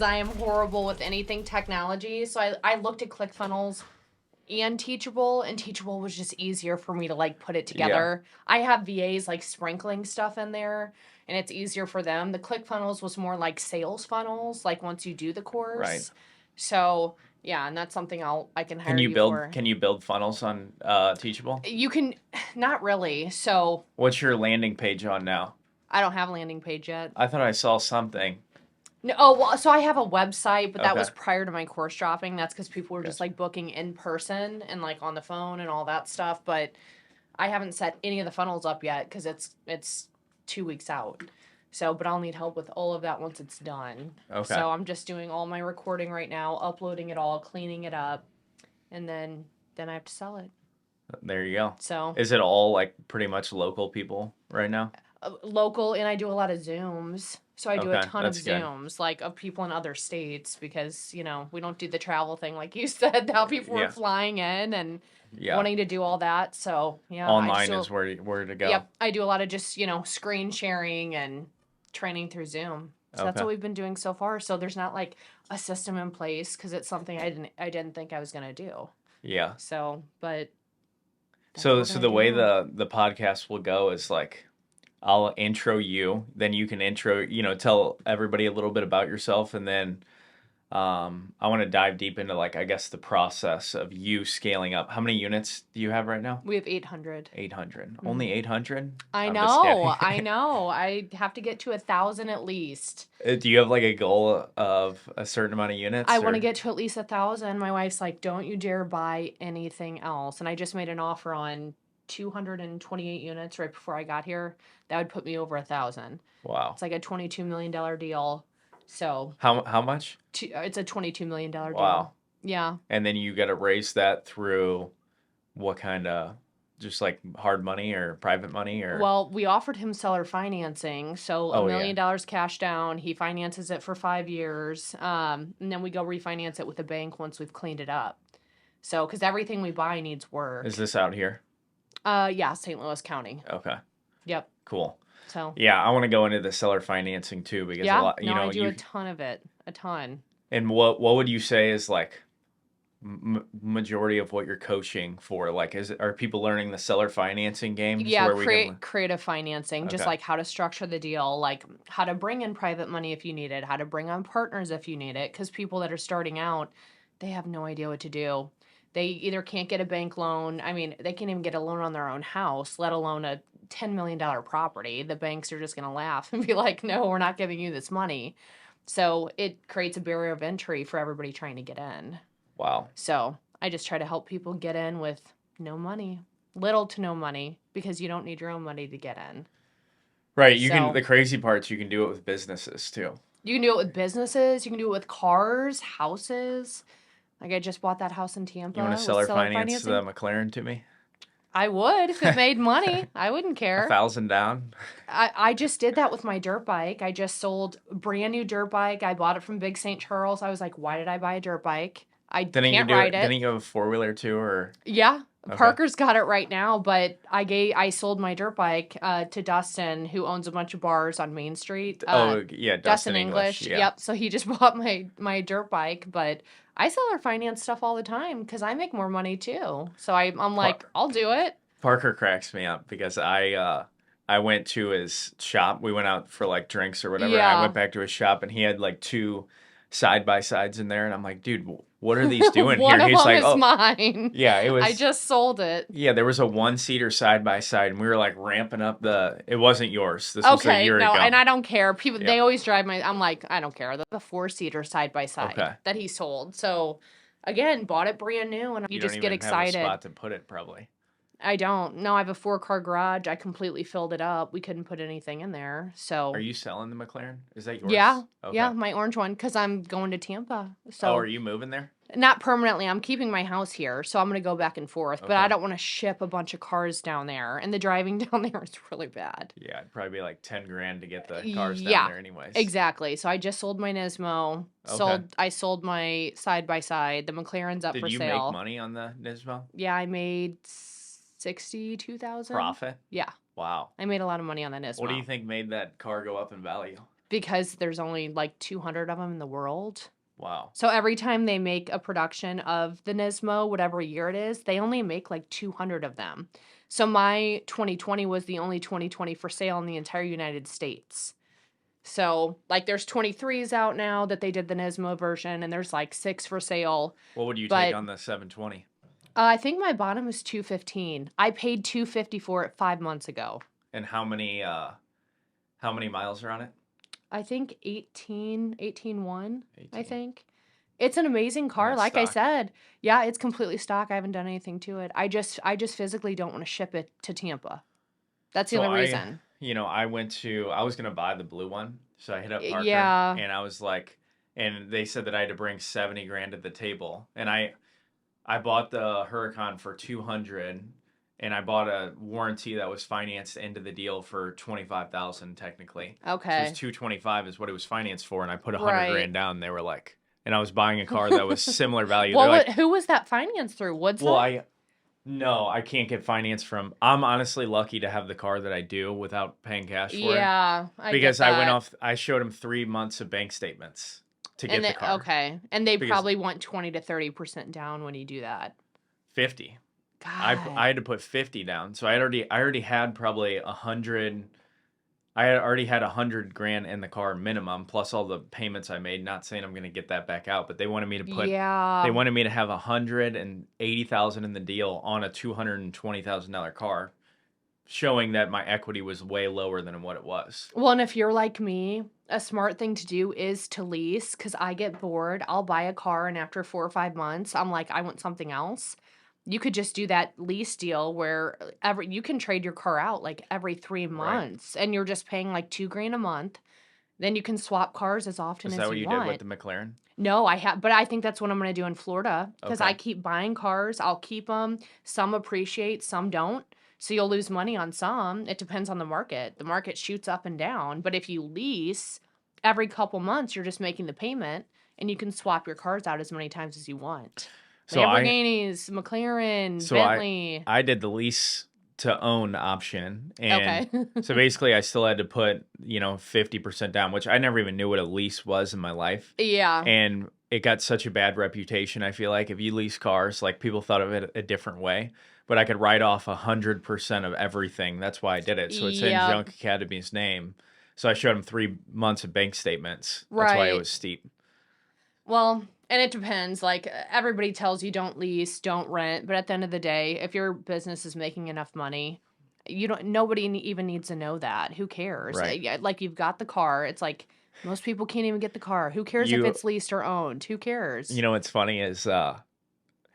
because I am horrible with anything technology. So I looked at ClickFunnels and Teachable, and Teachable was just easier for me to like put it together. I have VAs like sprinkling stuff in there, and it's easier for them. The ClickFunnels was more like sales funnels, like once you do the course. Right. So yeah, and that's something I can hire you for. Can you build funnels on Teachable? You can, not really. So What's your landing page on now? I don't have a landing page yet. I thought I saw something. No, oh, well, so I have a website, but that Okay. was prior to my course dropping. That's because people were just Gotcha. like booking in person and like on the phone and all that stuff. But I haven't set any of the funnels up yet because it's 2 weeks out. So, but I'll need help with all of that once it's done. Okay. So I'm just doing all my recording right now, uploading it all, cleaning it up, and then I have to sell it. There you go. So Is it all like pretty much local people right now? local, and I do a lot of Zooms. So I do a Okay, ton of that's good. Zooms, like of people in other states, because we don't do the travel thing like you said. How people Yeah. were flying in and Yeah. wanting to do all that. So yeah, Online is where to go. Yep, I do a lot of just screen sharing and training through Zoom. So that's Okay. what we've been doing so far. So there's not like a system in place because it's something I didn't think I was gonna do. Yeah. So, but that's So what so we're the gonna way do. the podcast will go is like I'll intro you, then you can tell everybody a little bit about yourself, and then I want to dive deep into like I guess the process of you scaling up. How many units do you have right now? We have 800. 800. Only 800? I I'm just know, kidding. I know. I have to get to 1,000 at least. Do you have like a goal of a certain amount of units? I want to or- get to at least 1,000. My wife's like, don't you dare buy anything else. And I just made an offer on 228 units right before I got here. That would put me over 1,000. Wow. It's like a $22 million deal. So How much? it's a $22 million deal. Wow. Yeah. And then you got to raise that through what kind of just like hard money or private money or Well, we offered him seller financing, so Oh, $1 yeah. million cash down. He finances it for 5 years, and then we go refinance it with a bank once we've cleaned it up. So, because everything we buy needs work. Is this out here? Yeah, St. Louis County. Okay. Yep. Cool. So. Yeah, I want to go into the seller financing too because a Yeah. lot, No, I do a ton of it. A ton. And what would you say is like majority of what you're coaching for? Like, are people learning the seller financing game? Yeah, where we can... creative financing, just Okay. like how to structure the deal, like how to bring in private money if you need it, how to bring on partners if you need it, because people that are starting out, they have no idea what to do. They either can't get a bank loan. I mean, they can't even get a loan on their own house, let alone a $10 million property. The banks are just going to laugh and be like, no, we're not giving you this money. So it creates a barrier of entry for everybody trying to get in. Wow. So I just try to help people get in with no money, little to no money, because you don't need your own money to get in. Right. The crazy parts, you can do it with businesses too. You can do it with businesses. You can do it with cars, houses. Like I just bought that house in Tampa. You want to seller finance the McLaren to me? I would if it made money. I wouldn't care. 1,000 down. I just did that with my dirt bike. I just sold a brand new dirt bike. I bought it from Big St. Charles. I was like, why did I buy a dirt bike? I can't ride it. Didn't you have a 4-wheeler too, or? Yeah. Okay. Parker's got it right now, but I sold my dirt bike to Dustin, who owns a bunch of bars on Main Street. Dustin English. Yeah. Yep. So he just bought my dirt bike, but I sell our finance stuff all the time because I make more money too. So I'm like, I'll do it. Parker cracks me up because I went to his shop. We went out for like drinks or whatever. Yeah. I went back to his shop and he had like 2 side-by-sides in there, and I'm like, dude, what are these doing here? One of He's them like, is mine. Yeah, it was. I just sold it. Yeah, there was a 1-seater side-by-side, and we were like ramping up it wasn't yours. This was a year ago. And I don't care. People, Yeah. they always drive I'm like, I don't care. The 4-seater side-by-side Okay. that he sold. So, again, bought it brand new, and you just get excited. Have a spot to put it, probably. I don't. No, I have a 4-car garage. I completely filled it up. We couldn't put anything in there. So. Are you selling the McLaren? Is that yours? Yeah. Okay. Yeah, my orange one, because I'm going to Tampa. So. Oh, are you moving there? Not permanently. I'm keeping my house here, so I'm going to go back and forth. But Okay. I don't want to ship a bunch of cars down there, and the driving down there is really bad. Yeah, it'd probably be like $10,000 to get the cars Yeah, down there anyways. Exactly. So I just sold my Nismo. Okay. I sold my side-by-side. The McLaren's up for Did you sale. make money on the Nismo? Yeah, I made $62,000. Profit? Yeah. Wow. I made a lot of money on the Nismo. What do you think made that car go up in value? because there's only like 200 of them in the world. Wow. So every time they make a production of the Nismo, whatever year it is, they only make like 200 of them. So my 2020 was the only 2020 for sale in the entire United States. So like there's 23s out now that they did the Nismo version, and there's like 6 for sale. What would you take But on the 720? I think my bottom is 215. I paid 250 for it 5 months ago. And how many miles are on it? I think 18.1, I 18. think. It's an amazing car. that's Like I stock. said, yeah, it's completely stock. I haven't done anything to it. I just physically don't want to ship it to Tampa. That's the So only reason. I was gonna buy the blue one, so I hit up Parker, Yeah. and I was like, and they said that I had to bring 70 grand at the table, and I bought the Huracan for 200, and I bought a warranty that was financed into the deal for 25,000 technically. So it Okay. was 225 is what it was financed for, and I put 100 Right. grand down. And they were like, and I was buying a car that was similar value. Well, They're like, who was that financed through? Woodson? well, no, I can't get finance from. I'm honestly lucky to have the car that I do without paying cash for it. Yeah, I Because get I went that. off. I showed them 3 months of bank statements to get And the they, car. okay, and they Because- probably want 20 to 30% down when you do that. 50. God. I had to put 50 down. So I already had probably 100. I had already had 100 grand in the car minimum, plus all the payments I made. Not saying I'm going to get that back out, but they wanted me to put. Yeah. They wanted me to have 180,000 in the deal on a $220,000 car, showing that my equity was way lower than what it was. Well, and if you're like me, a smart thing to do is to lease, because I get bored. I'll buy a car, and after 4 or 5 months, I'm like, I want something else. You could just do that lease deal where you can trade your car out like every 3 months, and you're just paying like $2,000 a month. Then you can swap cars as often Is as that what you you want. did with the McLaren? No, but I think that's what I'm going to do in Florida, because Okay. I keep buying cars. I'll keep them. Some appreciate, some don't. So you'll lose money on some. It depends on the market. The market shoots up and down. But if you lease, every couple months, you're just making the payment, and you can swap your cars out as many times as you want. So Lamborghinis, McLaren, So Bentley. I did the lease to own option, and Okay. so basically I still had to put 50% down, which I never even knew what a lease was in my life, Yeah. and it got such a bad reputation. I feel like if you lease cars, like people thought of it a different way, but I could write off 100% of everything. That's why I did it. So it's in Yep. Junk Academy's name. So I showed him 3 months of bank statements. That's why it Right. was steep. Well, and it depends. Like everybody tells you don't lease, don't rent, but at the end of the day, if your business is making enough money, nobody even needs to know that. Who cares? Right. Yeah, like you've got the car. It's like most people can't even get the car. Who cares if You it's leased or owned? Who cares? You know what's funny is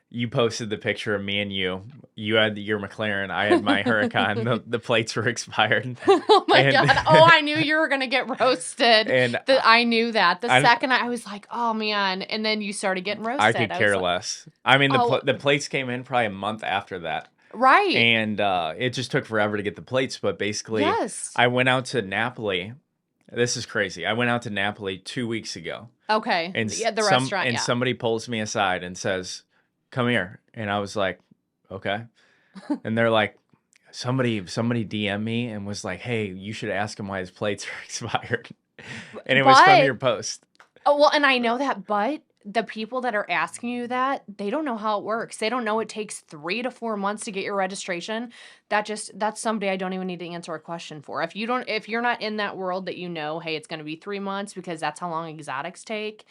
you posted the picture of me and you. You had your McLaren. I had my Huracan. The plates were expired. Oh my And- God. Oh, I knew you were going to get roasted. And I knew that. The I- second I was like, oh man. And then you started getting roasted. I could care was like, less. I mean, Oh. the plates came in probably a month after that. right. And it just took forever to get the plates. But basically, Yes. I went out to Napoli. This is crazy. I went out to Napoli 2 weeks ago. Okay. And Yeah, the restaurant. And Yeah. somebody pulls me aside and says, "Come here." And I was like, "Okay." And they're like, somebody DM me and was like, "Hey, you should ask him why his plates are expired." And it was from But- your post. Oh, well, and I know that, but the people that are asking you that, they don't know how it works. They don't know it takes 3 to 4 months to get your registration. That's somebody I don't even need to answer a question for. If you're not in that world that hey, it's going to be 3 months because that's how long exotics take,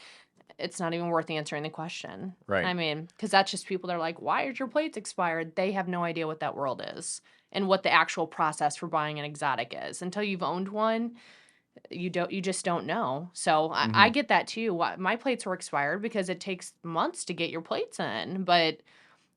it's not even worth answering the question. Right. I mean, because that's just people that are like, why is your plates expired? They have no idea what that world is and what the actual process for buying an exotic is. Until you've owned one, you just don't know. So I get that too. My plates were expired because it takes months to get your plates in, but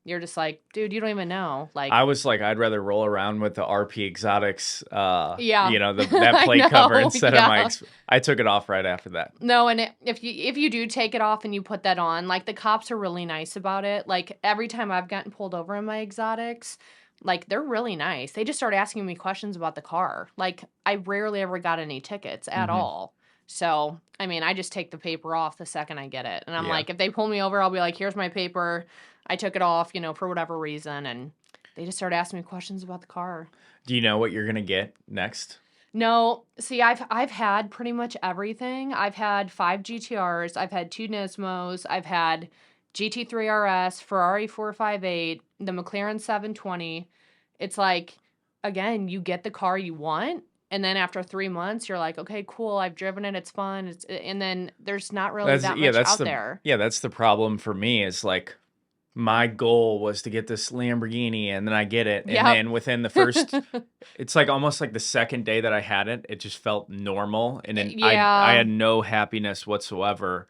you're just like, dude, you don't even know. Like, I was like, I'd rather roll around with the RP Exotics, Yeah. that I plate cover know, instead of my. yeah. I took it off right after that. no, and if you do take it off and you put that on, like the cops are really nice about it. Like every time I've gotten pulled over in my exotics, like they're really nice. They just start asking me questions about the car. Like I rarely ever got any tickets at all. So, I mean, I just take the paper off the second I get it. And I'm Yeah. like, if they pull me over, I'll be like, here's my paper. I took it off, for whatever reason. And they just start asking me questions about the car. Do you know what you're gonna get next? No, see, I've had pretty much everything. I've had 5 GTRs, I've had 2 Nismos, I've had GT3 RS, Ferrari 458, the McLaren 720. It's like, again, you get the car you want, and then after 3 months, you're like, okay, cool, I've driven it, it's fun. And then there's not really That's that yeah, much that's out the there. yeah, that's the problem for me is like my goal was to get this Lamborghini and then I get it and Yep. then within the first it's like almost like the second day that I had it, it just felt normal and then I Yeah, had no happiness whatsoever.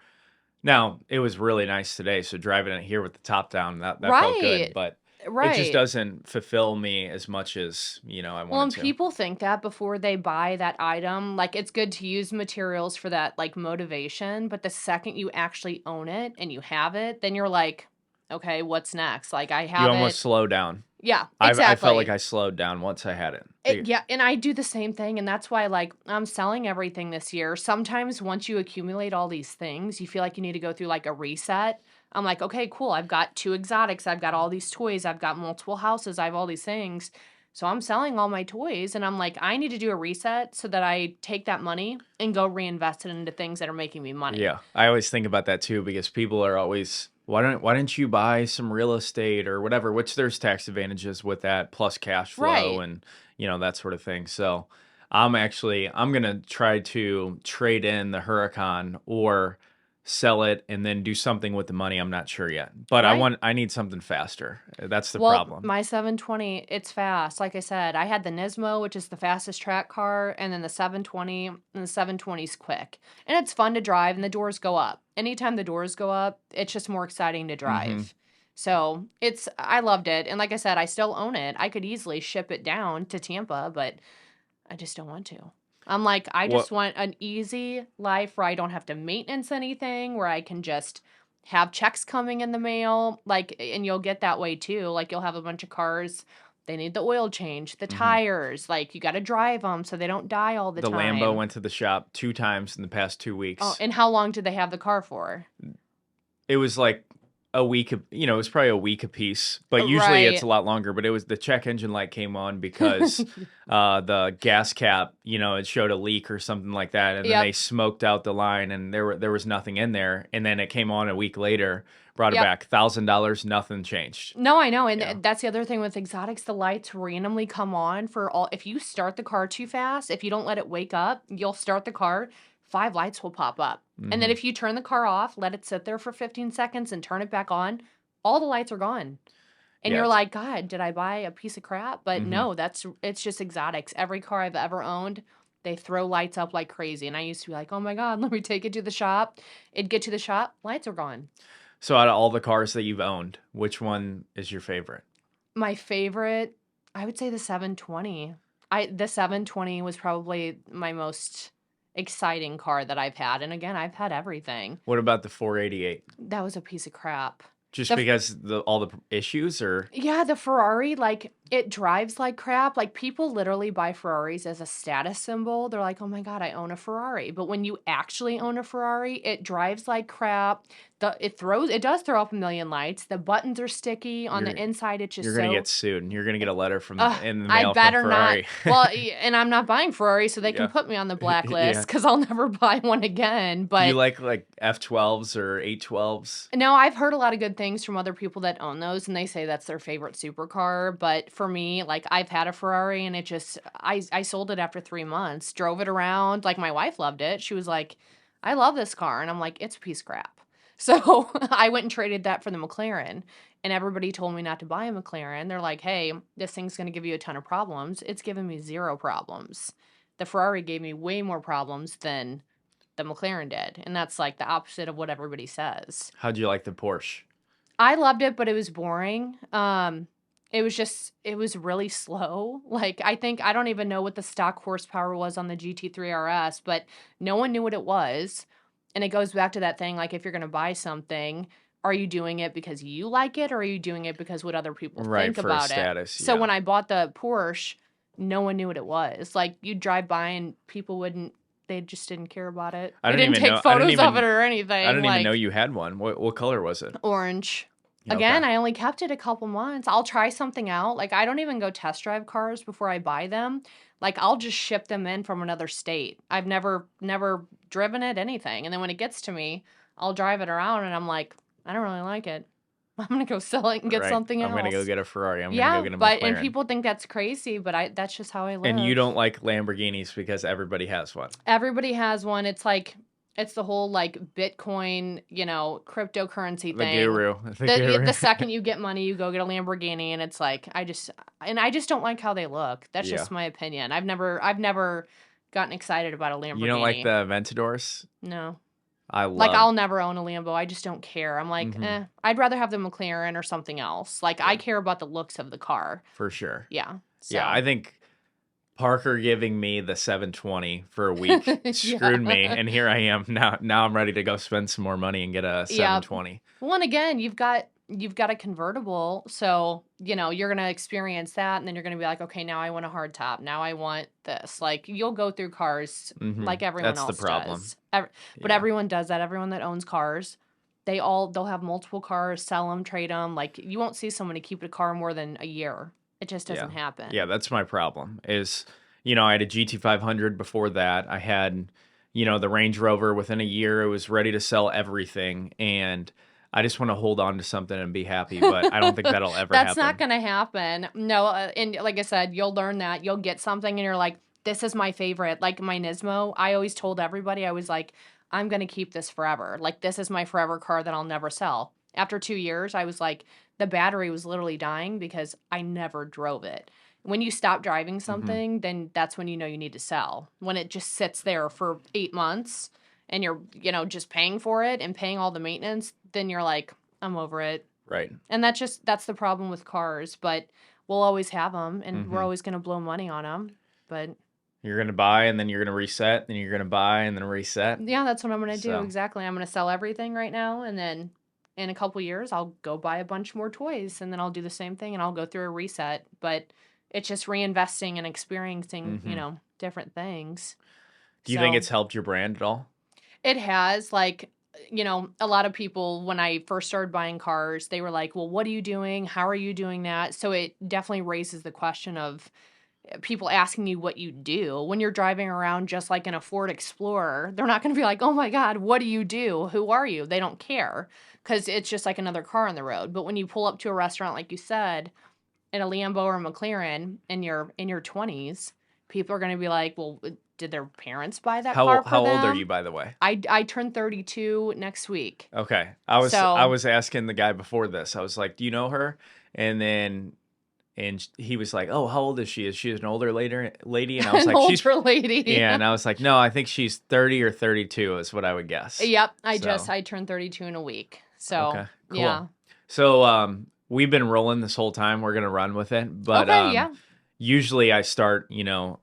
Now, it was really nice today, so driving it here with the top down, that felt good, right, but it just right. doesn't fulfill me as much as, I Well, wanted and to. people think that before they buy that item, like it's good to use materials for that like motivation, but the second you actually own it and you have it, then you're like, okay, what's next? Like I You have almost it. slow down. Yeah, I felt like exactly. I slowed down once I had it. Yeah, and I do the same thing, and that's why like I'm selling everything this year. Sometimes once you accumulate all these things, you feel like you need to go through like a reset. I'm like, okay, cool. I've got 2 exotics, I've got all these toys, I've got multiple houses, I have all these things. So I'm selling all my toys and I'm like, I need to do a reset so that I take that money and go reinvest it into things that are making me money. Yeah, I always think about that too because people are always, why didn't you buy some real estate or whatever? Which there's tax advantages with that, plus cash flow Right. and that sort of thing. So I'm gonna try to trade in the Huracan or sell it and then do something with the money. I'm not sure yet, but Right. I need something faster. That's the Well, problem. my 720, it's fast. Like I said, I had the Nismo, which is the fastest track car, and then the 720, and the 720's quick. And it's fun to drive, and the doors go up. Anytime the doors go up, it's just more exciting to Hmm. drive. So I loved it. And like I said, I still own it. I could easily ship it down to Tampa, but I just don't want to. I'm like, I just What want an easy life where I don't have to maintenance anything, where I can just have checks coming in the mail. Like, and you'll get that way too. Like, you'll have a bunch of cars, they need the oil change, the mhm. tires. Like, you got to drive them so they don't die all the The Lambo time. went to the shop 2 times in the past 2 weeks. Oh, and how long did they have the car for? It was like a week, it was probably a week a piece, but usually it's Right. a lot longer. But it was the check engine light came on because the gas cap, it showed a leak or something like that, and then they Yep. smoked out the line, and there was nothing in there, and then it came on a week later, brought it Yep. back, $1,000, nothing changed. No, I know, and Yeah. that's the other thing with exotics, the lights randomly come on for all if you start the car too fast, if you don't let it wake up, you'll start the car, 5 lights will pop up. And then Hmm. if you turn the car off, let it sit there for 15 seconds and turn it back on, all the lights are gone. And Yeah. you're like, "God, did I buy a piece of crap?" But Hmm. no, it's just exotics. Every car I've ever owned, they throw lights up like crazy, and I used to be like, "Oh my god, let me take it to the shop." It'd get to the shop, lights are gone. So out of all the cars that you've owned, which one is your favorite? My favorite, I would say the 720. The 720 was probably my most exciting car that I've had, and again, I've had everything. What about the 488? That was a piece of crap. Just The because all the issues, or Yeah, the Ferrari, like, it drives like crap. Like, people literally buy Ferraris as a status symbol. They're like, "Oh my god, I own a Ferrari." But when you actually own a Ferrari, it drives like crap. It does throw up a million lights. The buttons are sticky. On the you're inside, it's you're just gonna so get sued. You're gonna get a letter from ugh, in the I mail from better not. Ferrari. Well, and I'm not buying Ferrari, so they can Yeah. put me on the blacklist Yeah. because I'll never buy one again. Do you But like F12s or 812s? no, I've heard a lot of good things from other people that own those, and they say that's their favorite supercar. But for me, like I've had a Ferrari, and I sold it after 3 months, drove it around. Like my wife loved it. She was like, "I love this car," and I'm like, "It's a piece of crap." So I went and traded that for the McLaren, and everybody told me not to buy a McLaren. They're like, "Hey, this thing's going to give you a ton of problems." It's given me zero problems. The Ferrari gave me way more problems than the McLaren did, and that's, like, the opposite of what everybody says. How'd you like the Porsche? I loved it, but it was boring. It was really slow. Like, I don't even know what the stock horsepower was on the GT3 RS, but no one knew what it was, and it goes back to that thing, like, if you're gonna buy something, are you doing it because you like it, or are you doing it because what other people Right, think for a about it? status, So yeah. when I bought the Porsche, no one knew what it was. Like, you'd drive by and people wouldn't they just didn't care about it. I They didn't didn't even take know I didn't photos of it even or I anything, didn't even know like you had one. What color was it? orange. Okay. Again, I only kept it a couple months. I'll try something out. Like, I don't even go test drive cars before I buy them. Like, I'll just ship them in from another state. I've never driven it, anything. And then when it gets to me, I'll drive it around and I'm like, I don't really like it. I'm gonna go sell it and get Right. something I'm gonna go else. get a Ferrari. I'm gonna go Yeah, get a but and McLaren. people think that's crazy, but that's just how I And you live. don't like Lamborghinis because everybody has one. Everybody has one. It's like it's the whole like Bitcoin, cryptocurrency The thing. guru. The The guru. second you get money, you go get a Lamborghini, and it's like I just don't like how they look. That's Yeah. just my opinion. I've never gotten excited about a You don't like the Lamborghini. Aventadors? No. I Like, love. I'll never own a Lambo. I just don't care. I'm like, Hmm. I'd rather have the McLaren or something else. Like, I Yeah, care about the looks of the car. for sure. Yeah. Yeah, So, I think Parker giving me the 720 for a week screwed me, yeah. and here I am now. Now I'm ready to go spend some more money and get a Yeah. 720. Well, and again, you've got a convertible, so you're gonna experience that, and then you're gonna be like, okay, now I want a hard top. Now I want this. Like, you'll go through cars Hmm. like everyone That's the else problem. does. But Yeah, everyone does that. Everyone that owns cars, they'll have multiple cars, sell them, trade them. Like, you won't see someone to keep a car more than a year. It just yeah, doesn't yeah. happen. That's my problem. I had a GT500 before that. I had, the Range Rover. Within a year, it was ready to sell everything, and I just want to hold on to something and be happy. But I don't think that'll ever That's not happen. gonna happen. No, and like I said, you'll learn that. You'll get something and you're like, this is my favorite. Like my Nismo, I always told everybody, I was like, I'm gonna keep this forever. Like, this is my forever car that I'll never sell. After 2 years, I was like, the battery was literally dying because I never drove it. When you stop driving Hmm. something, then that's when you need to sell. When it just sits there for 8 months and you're, just paying for it and paying all the maintenance, then you're like, I'm over it. Right. And that's the problem with cars, but we'll always have them, and we're Hmm. always gonna blow money on them. But You're gonna buy and then you're gonna reset, then you're gonna buy and then reset. yeah, that's what I'm gonna do, So exactly. I'm gonna sell everything right now, and then in a couple years, I'll go buy a bunch more toys, and then I'll do the same thing, and I'll go through a reset. But it's just reinvesting and experiencing, hmm different things. do you think So it's helped your brand at all? it has, like, a lot of people, when I first started buying cars, they were like, well, what are you doing? How are you doing that? So it definitely raises the question of people asking you what you do when you're driving around just like in a Ford Explorer. They're not going to be like, "Oh my God, what do you do? Who are you?" They don't care because it's just like another car on the road. But when you pull up to a restaurant, like you said, in a Lambo or a McLaren, and you're in your 20s, people are going to be like, "Well, did their parents buy that car for How old are you, them?" by the way? I turn 32 next week, Okay. I so was asking the guy before this. I was like, "Do you know her?" And then he was like, "Oh, how old is she? Is she an older lady?" And I was an like, "She's." older lady. Yeah, and I was like, "No, I think she's 30 or 32 is what I would guess." Yep, So, I turned 32 in a week. So okay, cool. yeah. So, we've been rolling this whole time. We're gonna run with it, but Okay, yeah. usually I start,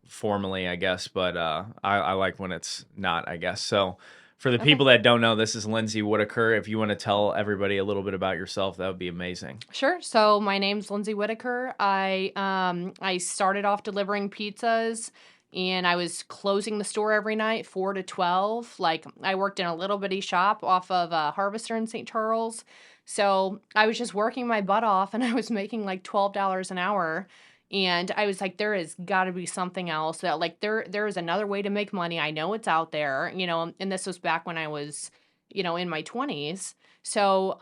formally, I guess, but I like when it's not, I guess. So, for the Okay. people that don't know, this is Lyndsey Whiteaker. If you want to tell everybody a little bit about yourself, that would be amazing. Sure. So my name's Lyndsey Whiteaker. I started off delivering pizzas, and I was closing the store every night, 4 to 12. Like, I worked in a little bitty shop off of Harvester in St. Charles. So I was just working my butt off, and I was making like $12 an hour. And I was like, there has got to be something else that, like, there is another way to make money. I know it's out there, and this was back when I was, in my 20s. So,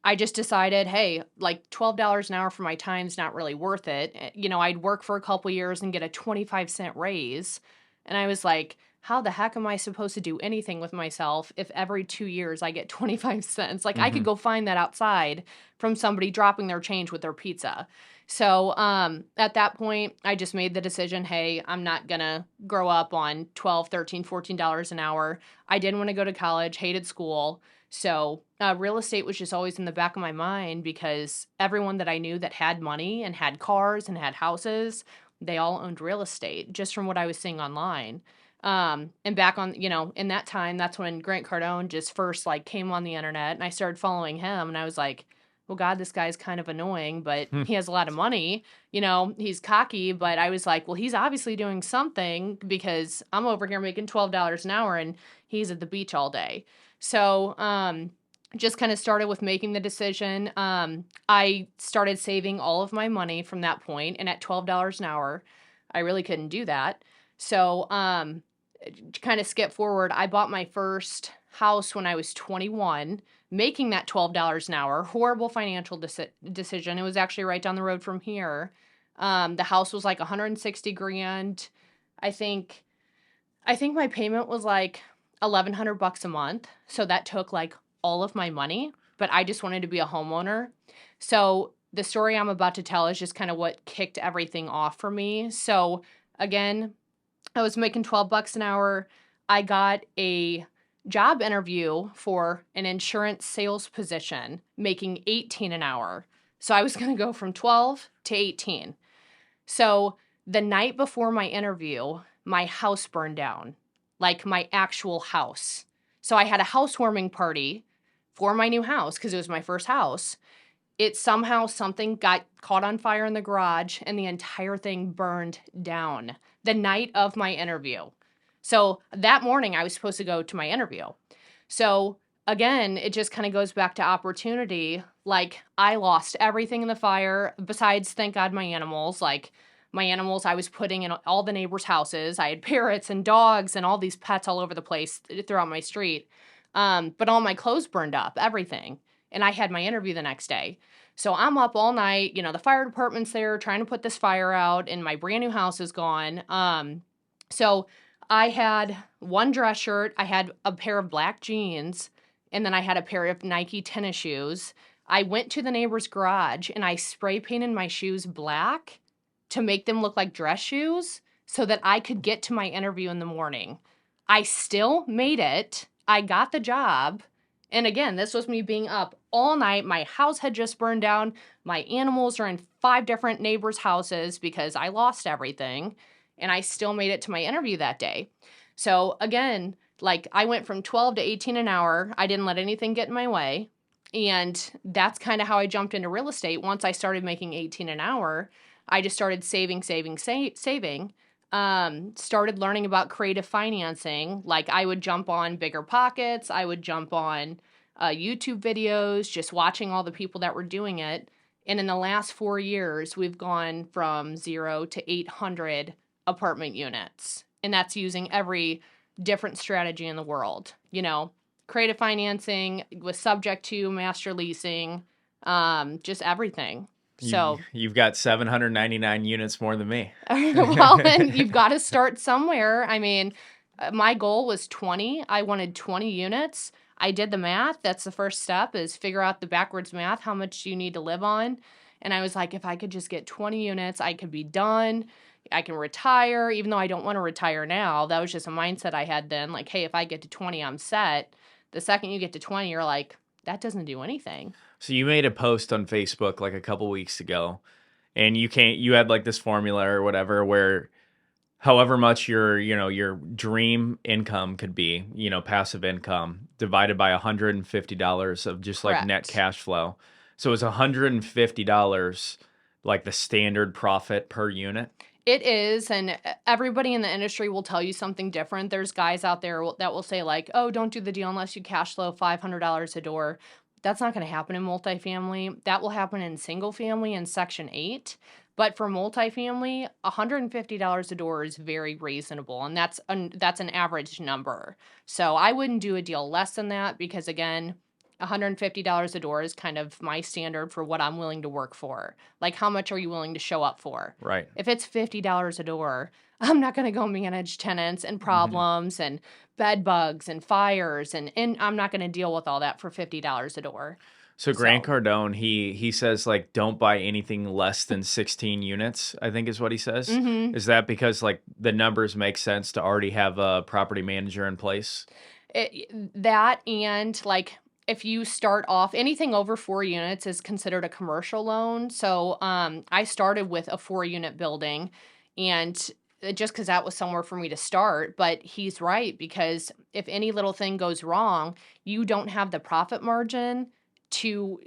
I just decided, hey, like, $12 an hour for my time's not really worth it. I'd work for a couple years and get a 25-cent raise. And I was like, how the heck am I supposed to do anything with myself if every 2 years I get 25 cents? Like, I could Hmm. go find that outside from somebody dropping their change with their pizza. So at that point, I just made the decision, hey, I'm not going to grow up on 12, 13, $14 an hour. I didn't want to go to college, hated school. So real estate was just always in the back of my mind because everyone that I knew that had money and had cars and had houses, they all owned real estate just from what I was seeing online. And back on, in that time, that's when Grant Cardone just first like came on the internet, and I started following him, and I was like, well, God, this guy's kind of annoying, but he has a lot of money. He's cocky, but I was like, well, he's obviously doing something because I'm over here making $12 an hour and he's at the beach all day. So, just kind of started with making the decision. I started saving all of my money from that point, and at $12 an hour, I really couldn't do that. So, to kind of skip forward, I bought my first house when I was 21, making that $12 an hour. Horrible financial decision. It was actually right down the road from here. The house was like 160 grand. I think my payment was like 1,100 bucks a month. So that took like all of my money, but I just wanted to be a homeowner. So the story I'm about to tell is just kind of what kicked everything off for me. So again, I was making 12 bucks an hour. I got a job interview for an insurance sales position, making 18 an hour. So I was going to go from 12 to 18. So the night before my interview, my house burned down, like my actual house. So I had a housewarming party for my new house because it was my first house. It somehow something got caught on fire in the garage and the entire thing burned down the night of my interview. So that morning I was supposed to go to my interview. So again, it just kind of goes back to opportunity. Like I lost everything in the fire besides, thank God, my animals. Like my animals I was putting in all the neighbors' houses. I had parrots and dogs and all these pets all over the place throughout my street. But all my clothes burned up, everything. And I had my interview the next day. So I'm up all night, the fire department's there trying to put this fire out and my brand new house is gone. So I had one dress shirt, I had a pair of black jeans, and then I had a pair of Nike tennis shoes. I went to the neighbor's garage and I spray painted my shoes black to make them look like dress shoes so that I could get to my interview in the morning. I still made it. I got the job. And again, this was me being up all night. My house had just burned down. My animals are in 5 different neighbors' houses because I lost everything. And I still made it to my interview that day. So again, like I went from 12 to 18 an hour. I didn't let anything get in my way. And that's kind of how I jumped into real estate. Once I started making 18 an hour, I just started saving. Started learning about creative financing. Like I would jump on Bigger Pockets. I would jump on YouTube videos, just watching all the people that were doing it. And in the last 4 years, we've gone from 0 to 800 apartment units. And that's using every different strategy in the world. Creative financing with subject to master leasing, just everything. So You've got 799 units more than me. well, and you've got to start somewhere. I mean, my goal was 20. I wanted 20 units. I did the math. That's the first step is figure out the backwards math, how much you need to live on. And I was like, if I could just get 20 units, I could be done. I can retire, even though I don't want to retire now. That was just a mindset I had then. Like, hey, if I get to 20, I'm set. The second you get to 20, you're like, that doesn't do anything. So you made a post on Facebook like a couple weeks ago, and you had like this formula or whatever where however much your dream income could be, passive income divided by $150 of just like net Correct. cash flow. So it's $150 like the standard profit per unit. It is, and everybody in the industry will tell you something different. There's guys out there that will say like, oh, don't do the deal unless you cash flow $500 a door. That's not going to happen in multifamily. That will happen in single family and Section 8. But for multifamily, $150 a door is very reasonable, and that's an average number. So I wouldn't do a deal less than that because, again, $150 a door is kind of my standard for what I'm willing to work for. Like, how much are you willing to show up for? Right. If it's $50 a door, I'm not going to go manage tenants and problems and bed bugs and fires, and I'm not going to deal with all that for $50 a door. So Grant Cardone, he says like don't buy anything less than 16 units, I think is what he says. Mm-hmm. Is that because like the numbers make sense to already have a property manager in place? That and like if you start off, anything over 4 units is considered a commercial loan. So I started with a 4-unit building, and just because that was somewhere for me to start. But he's right, because if any little thing goes wrong, you don't have the profit margin to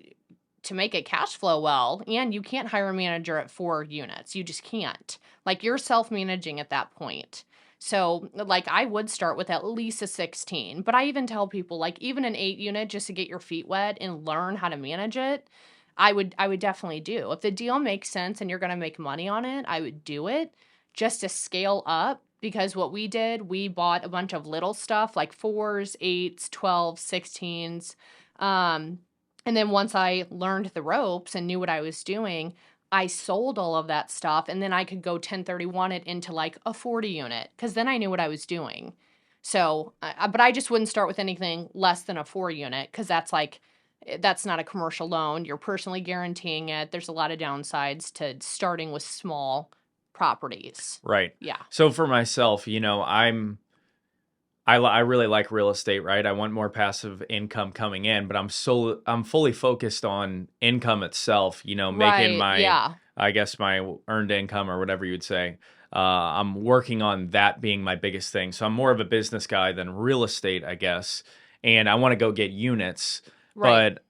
make it cash flow well, and you can't hire a manager at 4 units. You just can't. Like, you're self-managing at that point. So, like, I would start with at least a 16, but I even tell people, like, even an 8 unit just to get your feet wet and learn how to manage it, I would definitely do. If the deal makes sense and you're gonna make money on it, I would do it just to scale up, because what we did, we bought a bunch of little stuff like 4s, 8s, 12s, 16s. Um, and then once I learned the ropes and knew what I was doing, I sold all of that stuff, and then I could go 1031 it into like a 40 unit because then I knew what I was doing. So, but I just wouldn't start with anything less than a 4 unit because that's like, that's not a commercial loan. You're personally guaranteeing it. There's a lot of downsides to starting with small properties. Right. Yeah. So for myself, I really like real estate, right? I want more passive income coming in, but I'm fully focused on income itself, making Right. my, Yeah. I guess, my earned income or whatever you'd say. I'm working on that being my biggest thing. So I'm more of a business guy than real estate, I guess. And I want to go get units, Right. but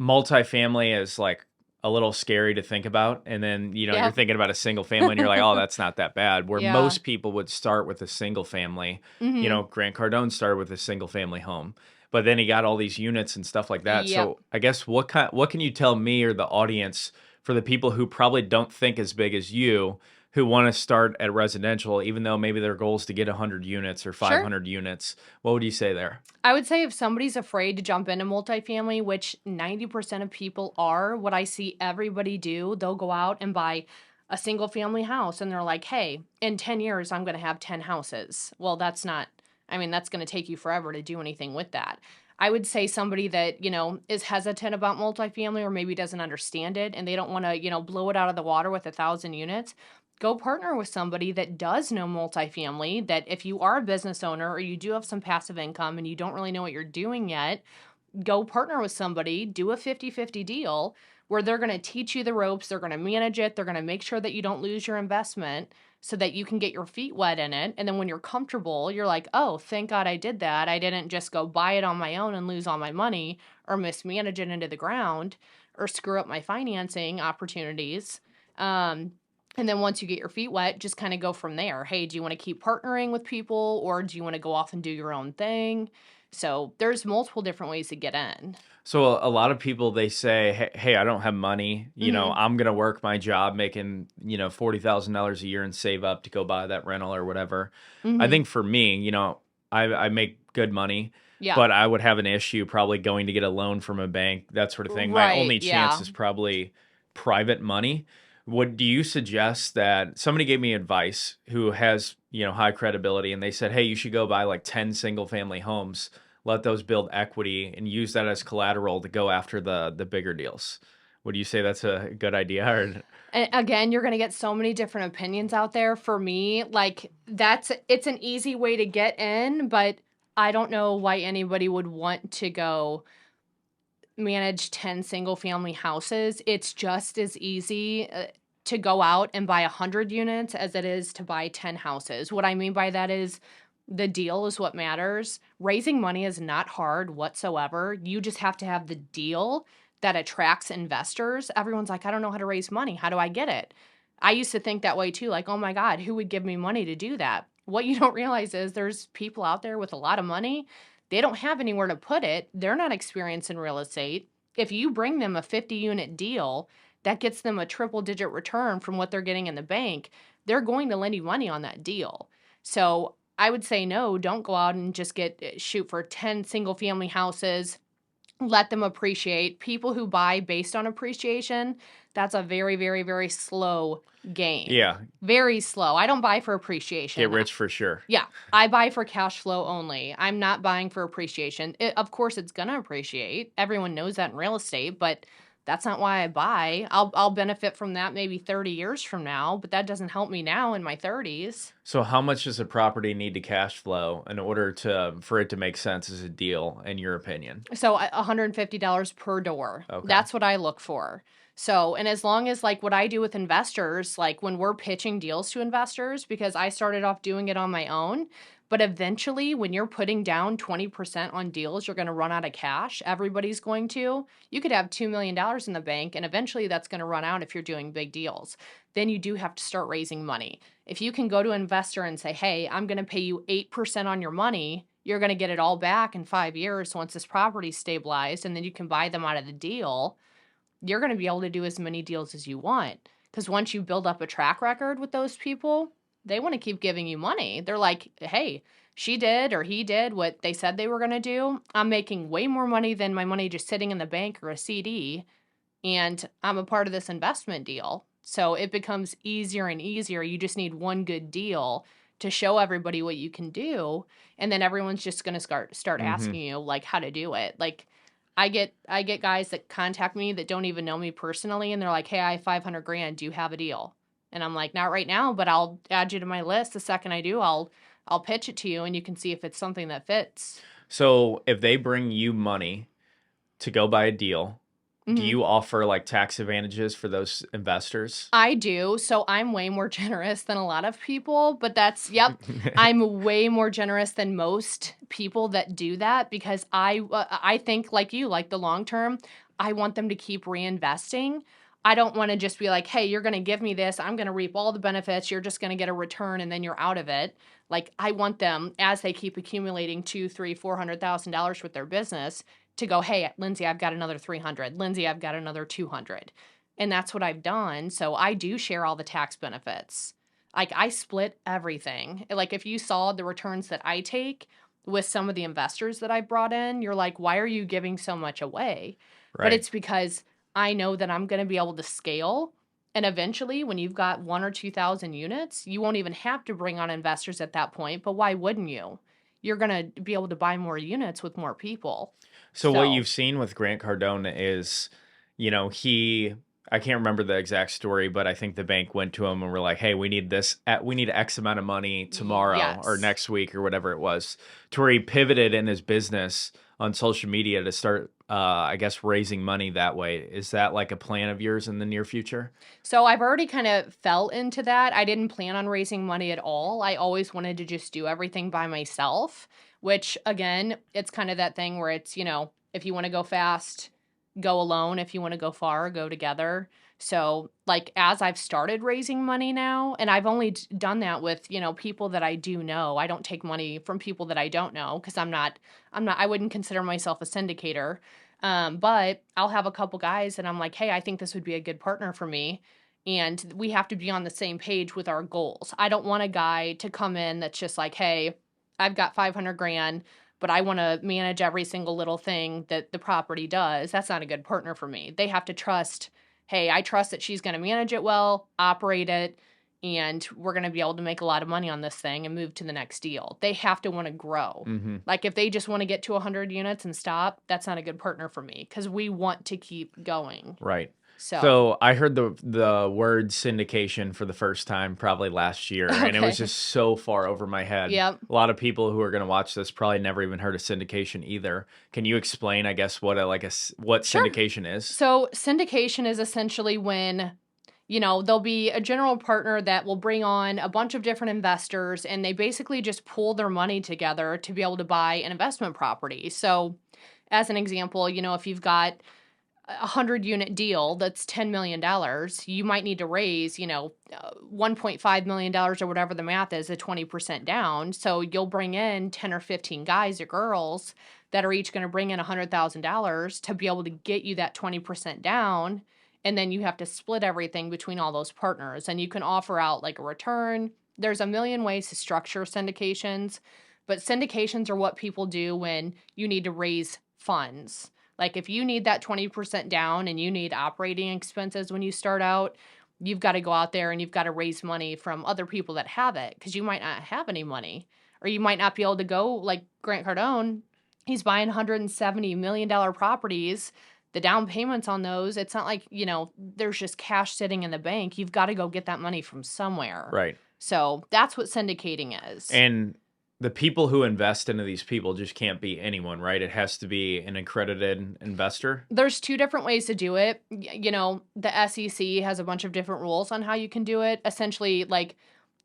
multifamily is like a little scary to think about. And then, you're Yeah. thinking about a single family and you're like, oh, that's not that bad. Where Yeah. most people would start with a single family. Mm-hmm. Grant Cardone started with a single family home, but then he got all these units and stuff like that. Yep. So I guess what can you tell me or the audience for the people who probably don't think as big as you, who want to start at residential, even though maybe their goal is to get 100 units or Sure. 500 units? What would you say there? I would say if somebody's afraid to jump into multifamily, which 90% of people are, what I see everybody do, they'll go out and buy a single family house and they're like, hey, in 10 years, I'm going to have 10 houses. Well, that's not, I mean, that's going to take you forever to do anything with that. I would say somebody that, is hesitant about multifamily or maybe doesn't understand it and they don't want to, blow it out of the water with 1,000 units. Go partner with somebody that does know multifamily, that if you are a business owner or you do have some passive income and you don't really know what you're doing yet, go partner with somebody, do a 50-50 deal where they're going to teach you the ropes, they're going to manage it, they're going to make sure that you don't lose your investment so that you can get your feet wet in it. And then when you're comfortable, you're like, oh, thank God I did that. I didn't just go buy it on my own and lose all my money or mismanage it into the ground or screw up my financing opportunities. And then once you get your feet wet, just kind of go from there. Hey, do you want to keep partnering with people or do you want to go off and do your own thing? So there's multiple different ways to get in. So a lot of people, they say, hey, I don't have money. Hmm. I'm going to work my job making, $40,000 a year and save up to go buy that rental or whatever. I Hmm. think for me, I make good money, Yeah. but I would have an issue probably going to get a loan from a bank, that sort of thing. My Right. only chance Yeah. is probably private money. Do you suggest that somebody gave me advice who has, high credibility, and they said, hey, you should go buy like 10 single family homes, let those build equity and use that as collateral to go after the bigger deals? Would you say that's a good idea? Or And again, you're going to get so many different opinions out there. For me, like it's an easy way to get in, but I don't know why anybody would want to go manage 10 single family houses. It's just as easy to go out and buy 100 units as it is to buy 10 houses. What I mean by that is the deal is what matters. Raising money is not hard whatsoever. You just have to have the deal that attracts investors. Everyone's like, I don't know how to raise money. How do I get it? I used to think that way too, like, oh my God, who would give me money to do that? What you don't realize is there's people out there with a lot of money. They don't have anywhere to put it. They're not experienced in real estate. If you bring them a 50-unit deal that gets them a triple digit return from what they're getting in the bank, they're going to lend you money on that deal. So I would say no, don't go out and just shoot for 10 single family houses. Let them appreciate. People who buy based on appreciation, that's a very, very, very slow game. yeah, Very slow. I don't buy for get appreciation. rich for sure. Yeah, I buy for cash flow only. I'm not buying for appreciation. Of course, it's going to appreciate. Everyone knows that in real estate, but that's not why I buy. I'll benefit from that maybe 30 years from now, but that doesn't help me now in my 30s. So how much does a property need to cash flow in order for it to make sense as a deal, in your opinion? So $150 per door. Okay. That's what I look for. So, and as long as like what I do with investors, like when we're pitching deals to investors, because I started off doing it on my own, But eventually, when you're putting down 20% on deals, you're going to run out of cash. Everybody's going to. You could have $2 million in the bank, and eventually that's going to run out if you're doing big deals. Then you do have to start raising money. If you can go to an investor and say, hey, I'm going to pay you 8% on your money, you're going to get it all back in 5 years once this property's stabilized, and then you can buy them out of the deal. You're going to be able to do as many deals as you want. Because once you build up a track record with those people, they want to keep giving you money. They're like, hey, she did or he did what they said they were going to do. I'm making way more money than my money just sitting in the bank or a CD. And I'm a part of this investment deal. So it becomes easier and easier. You just need one good deal to show everybody what you can do. And then everyone's just going to start asking you like how to do it. Like, I get guys that contact me that don't even know me personally, and they're like, hey, I have 500 grand. Do you have a deal? And I'm like, not right now, but I'll add you to my list. The second I do, I'll pitch it to you, and you can see if it's something that fits. So if they bring you money to go buy a deal, do you offer like tax advantages for those investors? I do. So I'm way more generous than a lot of people, but I'm way more generous than most people that do that because I think like you, like the long term, I want them to keep reinvesting. I don't want to just be like, hey, you're going to give me this. I'm going to reap all the benefits. You're just going to get a return and then you're out of it. Like I want them as they keep accumulating $200,000, $300,000, $400,000 with their business to go, hey, Lindsay, I've got another 300. Lindsay, I've got another 200. And that's what I've done. So I do share all the tax benefits. Like I split everything. Like if you saw the returns that I take with some of the investors that I brought in, you're like, why are you giving so much away? Right. But it's because I know that I'm going to be able to scale. And eventually, when you've got 1,000 or 2,000 units, you won't even have to bring on investors at that point. But why wouldn't you? You're going to be able to buy more units with more people. So what you've seen with Grant Cardone is, I can't remember the exact story, but I think the bank went to him and were like, hey, we need X amount of money tomorrow or next week or whatever it was, to where he pivoted in his business on social media to start, I guess, raising money that way. Is that like a plan of yours in the near future? So I've already kind of fell into that. I didn't plan on raising money at all. I always wanted to just do everything by myself, which again, it's kind of that thing where it's, if you want to go fast, go alone. If you want to go far, go together. So like as I've started raising money now, and I've only done that with, people that I do know. I don't take money from people that I don't know because I wouldn't consider myself a syndicator. But I'll have a couple guys and I'm like, hey, I think this would be a good partner for me. And we have to be on the same page with our goals. I don't want a guy to come in that's just like, hey, I've got 500 grand, but I want to manage every single little thing that the property does. That's not a good partner for me. They have to trust, hey, I trust that she's going to manage it well, operate it, and we're going to be able to make a lot of money on this thing and move to the next deal. They have to want to grow. Like if they just want to get to 100 units and stop, that's not a good partner for me because we want to keep going. Right. So I heard the word syndication for the first time probably last year, and it was just so far over my head. Yep. A lot of people who are going to watch this probably never even heard of syndication either. Can you explain, I guess, what syndication is? So syndication is essentially when there'll be a general partner that will bring on a bunch of different investors, and they basically just pool their money together to be able to buy an investment property. So as an example, if you've got 100-unit deal that's $10 million, you might need to raise, $1.5 million or whatever the math is, at 20% down. So you'll bring in 10 or 15 guys or girls that are each going to bring in $100,000 to be able to get you that 20% down. And then you have to split everything between all those partners. And you can offer out like a return. There's a million ways to structure syndications, but syndications are what people do when you need to raise funds. Like if you need that 20% down and you need operating expenses when you start out, you've got to go out there and you've got to raise money from other people that have it because you might not have any money, or you might not be able to go like Grant Cardone. He's buying $170 million properties. The down payments on those, it's not like, there's just cash sitting in the bank. You've got to go get that money from somewhere. Right. So that's what syndicating is. And the people who invest into these people just can't be anyone, right? It has to be an accredited investor. There's two different ways to do it. The SEC has a bunch of different rules on how you can do it. Essentially, like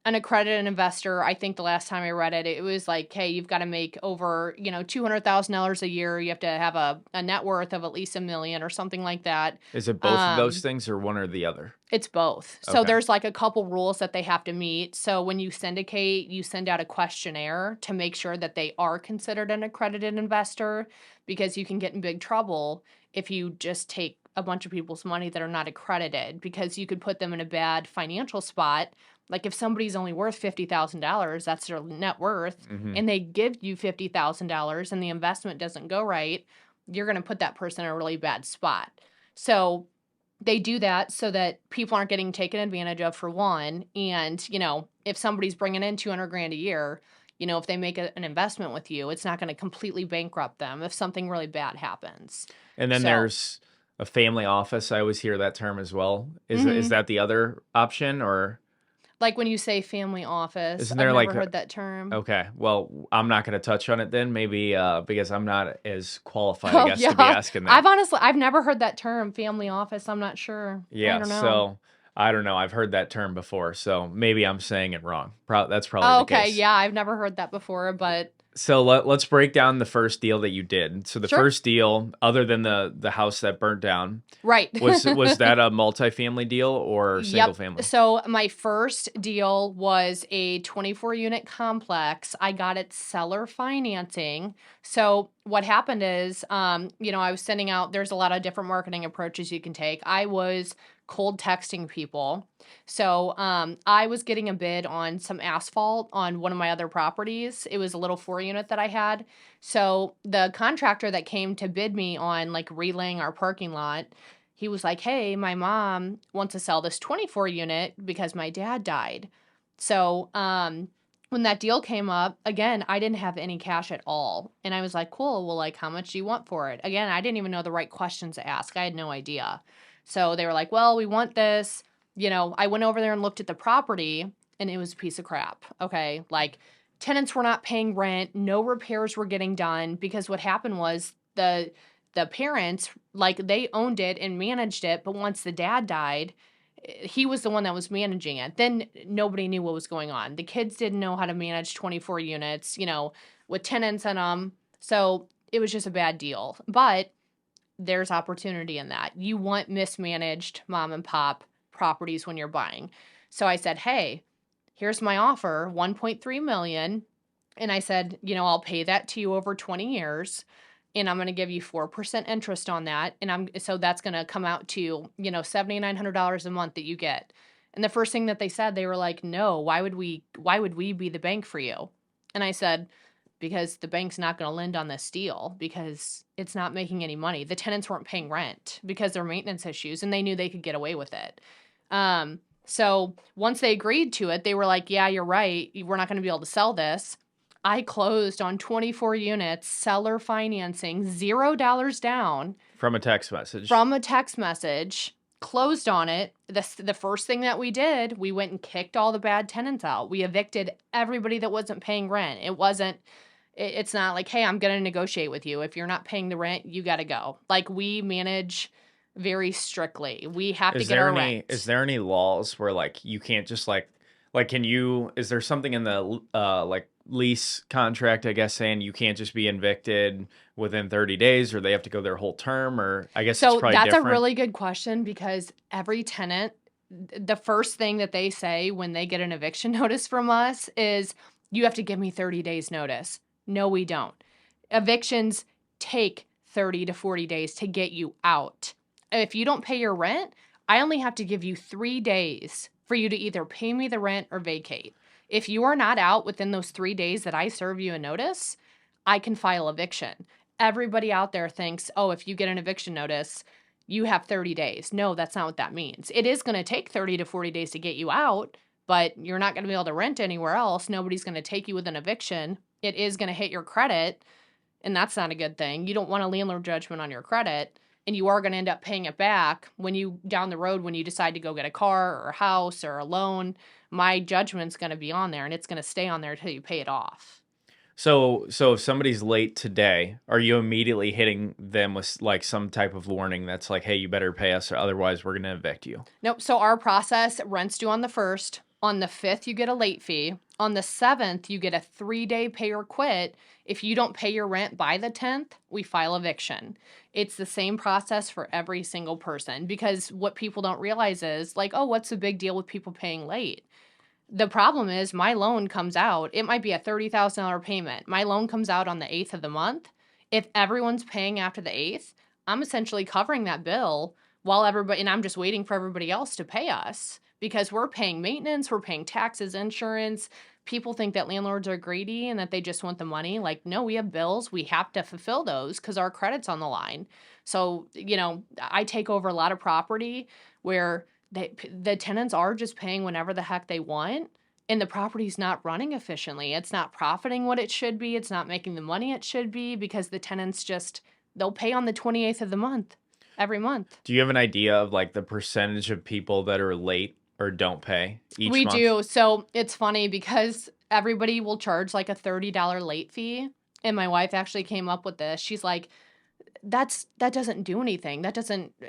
an accredited investor, I think the last time I read it, it was like, hey, you've got to make over, $200,000 a year. You have to have a net worth of at least $1 million or something like that. Is it both of those Um, things or one or the other? it's both. So Okay. there's like a couple rules that they have to meet. So when you syndicate, you send out a questionnaire to make sure that they are considered an accredited investor, because you can get in big trouble if you just take a bunch of people's money that are not accredited, because you could put them in a bad financial spot. Like if somebody's only worth $50,000, that's their net worth, Hmm. and they give you $50,000 and the investment doesn't go right, you're going to put that person in a really bad spot. So they do that so that people aren't getting taken advantage of, for one. And, if somebody's bringing in 200 grand a year, if they make an investment with you, it's not going to completely bankrupt them if something really bad happens. And then So, there's a family office. I always hear that term as well. Is mhm. that the other option, or Like when you say family office, isn't I've there never like heard that term. okay, well, I'm not going to touch on it then, maybe because I'm not as qualified, I Oh, guess, to be yeah. asking that. I've never heard that term, family office. I'm not sure. I Yeah, don't know. so I don't know. I've heard that term before, so maybe I'm saying it wrong. That's probably Oh, the okay. case. Yeah, I've never heard that before, but So let's break down the first deal that you did. So the sure. first deal, other than the house that burnt down, Right. was that a multifamily deal or single Yep. family? So my first deal was a 24 unit complex. I got it seller financing. So what happened is, I was sending out, there's a lot of different marketing approaches you can take. I was cold texting people. So I was getting a bid on some asphalt on one of my other properties. It was a little 4 unit that I had. So the contractor that came to bid me on like relaying our parking lot, he was like, hey, my mom wants to sell this 24 unit because my dad died. So, when that deal came up, again, I didn't have any cash at all. And I was like, cool. Well, like, how much do you want for it? Again, I didn't even know the right questions to ask. I had no idea. So they were like, well, we want this. I went over there and looked at the property, and it was a piece of crap. Okay. Like, tenants were not paying rent. No repairs were getting done, because what happened was the parents, like, they owned it and managed it, but once the dad died, he was the one that was managing it. Then nobody knew what was going on. The kids didn't know how to manage 24 units, with tenants in them. So it was just a bad deal. But there's opportunity in that. You want mismanaged mom and pop properties when you're buying. So I said, hey, here's my offer, 1.3 million. And I said, I'll pay that to you over 20 years, and I'm going to give you 4% interest on that. And so that's going to come out to, $7,900 a month that you get. And the first thing that they said, they were like, no, why would we be the bank for you? And I said, because the bank's not going to lend on this deal because it's not making any money. The tenants weren't paying rent because there are maintenance issues, and they knew they could get away with it. So once they agreed to it, they were like, yeah, you're right. We're not going to be able to sell this. I closed on 24 units, seller financing, $0 down From a text message. from a text message, closed on it. The first thing that we did, we went and kicked all the bad tenants out. We evicted everybody that wasn't paying rent. It's not like, hey, I'm going to negotiate with you. If you're not paying the rent, you got to go. Like, we manage very strictly. We have to get our Is rent. there any laws where like you can't just like can you is there something in the like lease contract, I guess, saying you can't just be evicted within 30 days, or they have to go their whole term, or I guess it's So probably that's a different. really good question, because every tenant, the first thing that they say when they get an eviction notice from us is, you have to give me 30 days notice. No, we don't. Evictions take 30 to 40 days to get you out. If you don't pay your rent, I only have to give you 3 days for you to either pay me the rent or vacate. If you are not out within those 3 days that I serve you a notice, I can file eviction. Everybody out there thinks, oh, if you get an eviction notice, you have 30 days. No, that's not what that means. It is going to take 30 to 40 days to get you out, but you're not going to be able to rent anywhere else. Nobody's going to take you with an eviction. It is going to hit your credit, and that's not a good thing. You don't want a landlord judgment on your credit, and you are going to end up paying it back when you, down the road, when you decide to go get a car or a house or a loan. My judgment's going to be on there, and it's going to stay on there until you pay it off. So if somebody's late today, are you immediately hitting them with like some type of warning that's like, hey, you better pay us or otherwise we're going to evict you? Nope. So our process, rent's due on the 1st. On the 5th, you get a late fee. On the 7th, you get a 3-day pay or quit. If you don't pay your rent by the 10th, we file eviction. It's the same process for every single person, because what people don't realize is like, oh, what's the big deal with people paying late? The problem is my loan comes out. It might be a $30,000 payment. My loan comes out on the 8th of the month. If everyone's paying after the 8th, I'm essentially covering that bill while everybody, and I'm just waiting for everybody else to pay us, because we're paying maintenance, we're paying taxes, insurance. People think that landlords are greedy and that they just want the money. Like, no, we have bills. We have to fulfill those because our credit's on the line. So, I take over a lot of property where the tenants are just paying whenever the heck they want, and the property's not running efficiently. It's not profiting what it should be. It's not making the money it should be, because the tenants they'll pay on the 28th of the month every month. Do you have an idea of like the percentage of people that are late or don't pay each We month? do. So it's funny because everybody will charge like a $30 late fee. And my wife actually came up with this. She's like, that doesn't do anything.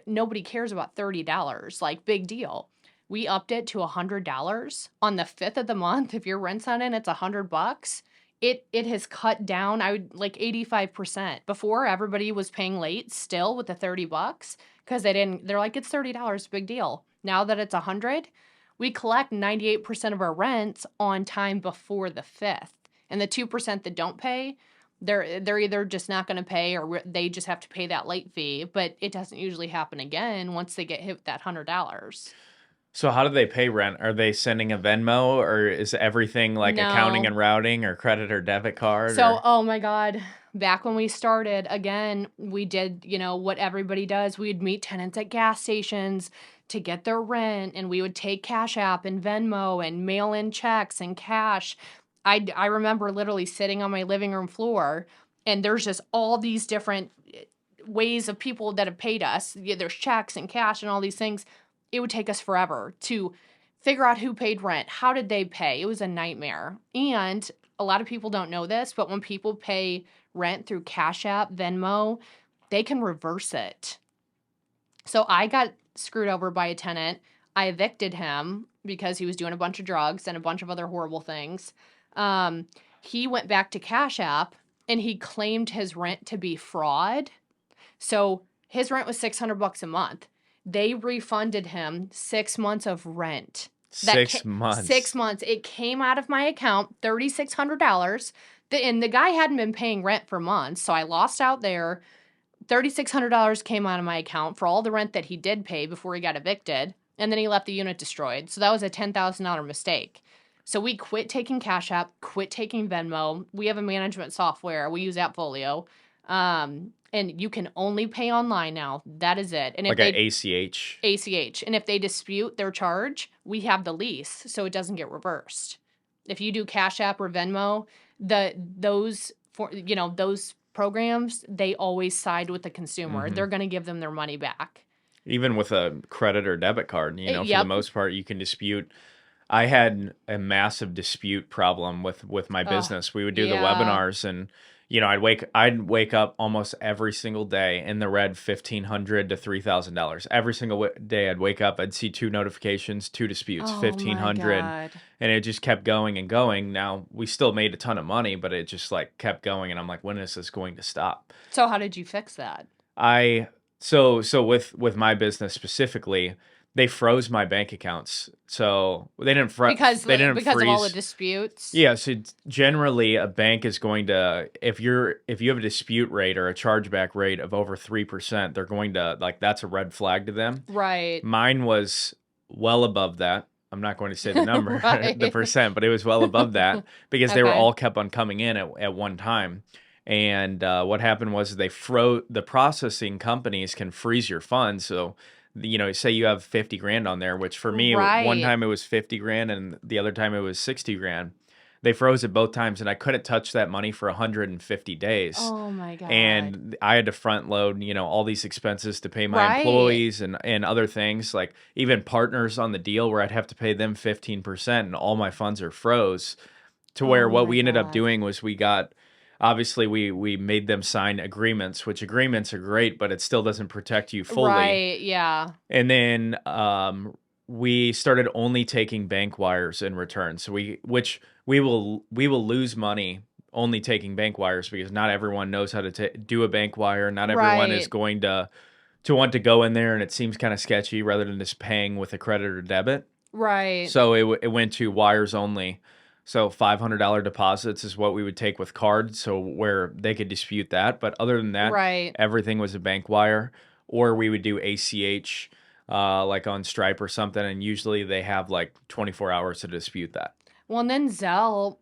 Nobody cares about $30. Like, big deal. We upped it to $100 on the 5th of the month. If your rent's on it, it's $100. It has cut down, I would like 85%. Before, everybody was paying late still with the $30 because they're like, it's $30, big deal. Now that it's $100, we collect 98% of our rents on time before the 5th. And the 2% that don't pay, they're either just not going to pay, or they just have to pay that late fee. But it doesn't usually happen again once they get hit with that $100. So how do they pay rent? Are they sending a Venmo, or is everything like accounting No. and routing, or credit or debit card? So, oh my God, back when we started, again, we did, what everybody does. We'd meet tenants at gas stations to get their rent, and we would take Cash App and Venmo and mail in checks and cash. I remember literally sitting on my living room floor, and there's just all these different ways of people that have paid us. There's checks and cash and all these things. It would take us forever to figure out who paid rent. How did they pay? It was a nightmare. And a lot of people don't know this, but when people pay rent through Cash App, Venmo, they can reverse it. So I got screwed over by a tenant. I evicted him because he was doing a bunch of drugs and a bunch of other horrible things. He went back to Cash App and he claimed his rent to be fraud. So his rent was $600 a month. They refunded him 6 months of rent. 6 months. 6 months. It came out of my account, $3,600. And the guy hadn't been paying rent for months, so I lost out there. $3,600 came out of my account for all the rent that he did pay before he got evicted, and then he left the unit destroyed. So that was a $10,000 mistake. So we quit taking Cash App, quit taking Venmo. We have a management software. We use Appfolio. And you can only pay online now. That is it. And if like an ACH. ACH. And if they dispute their charge, we have the lease, so it doesn't get reversed. If you do Cash App or Venmo, those programs, they always side with the consumer. Mm-hmm. They're going to give them their money back. Even with a credit or debit card, for Yep. the most part, you can dispute. I had a massive dispute problem with my business. We would do the webinars, and I'd wake up almost every single day in the red, $1,500 to $3,000. Every single day I'd wake up, I'd see 2 notifications, 2 disputes, $1,500, and it just kept going and going. Now we still made a ton of money, but it just like kept going, and I'm like, when is this going to stop? So how did you fix that? So with my business specifically, they froze my bank accounts. So they didn't because freeze of all the disputes. Yeah, so generally a bank is going to, if you have a dispute rate or a chargeback rate of over 3%, they're going to, like, that's a red flag to them. Right. Mine was well above that. I'm not going to say the number, Right. the percent, but it was well above that because they were all kept on coming in at one time. And what happened was the processing companies can freeze your funds. So say you have 50 grand on there, which for me, one time it was 50 grand and the other time it was 60 grand. They froze it both times, and I couldn't touch that money for 150 days. Oh my God. And I had to front load, all these expenses to pay my employees and other things, like even partners on the deal where I'd have to pay them 15%, and all my funds are froze, to where what we ended up doing was obviously, we made them sign agreements, which agreements are great, but it still doesn't protect you fully. Right, yeah. And then we started only taking bank wires in return. So we will lose money only taking bank wires because not everyone knows how to do a bank wire. Not everyone is Right. going to want to go in there, and it seems kind of sketchy rather than just paying with a credit or debit. Right. So it went to wires only. So $500 deposits is what we would take with cards, so where they could dispute that. But other than that, Right. everything was a bank wire, or we would do ACH, like on Stripe or something, and usually they have like 24 hours to dispute that. Well, and then Zelle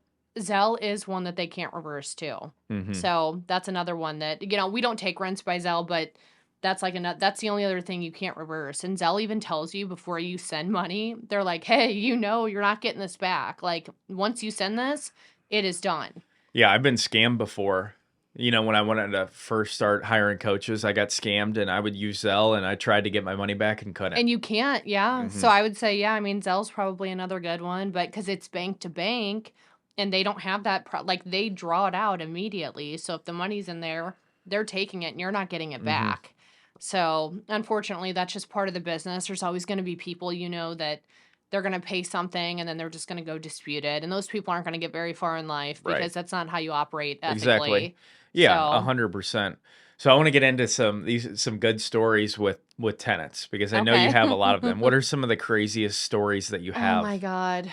is one that they can't reverse too. Hmm. So that's another one that, we don't take rents by Zelle, but that's the only other thing you can't reverse. And Zelle even tells you before you send money, they're like, hey, you're not getting this back. Like once you send this, it is done. Yeah, I've been scammed before. When I wanted to first start hiring coaches, I got scammed, and I would use Zelle, and I tried to get my money back and couldn't. And you can't, yeah. Hmm. So I would say, yeah, I mean, Zelle's probably another good one, but because it's bank to bank and they don't have that, like they draw it out immediately. So if the money's in there, they're taking it and you're not getting it Hmm. back. So unfortunately, that's just part of the business. There's always going to be people, that they're going to pay something and then they're just going to go dispute it. And those people aren't going to get very far in life Right. because that's not how you operate Exactly. ethically. Yeah, So, 100%. So I want to get into some good stories with tenants because I know you okay. have a lot of them. What are some of the craziest stories that you Oh my have? God.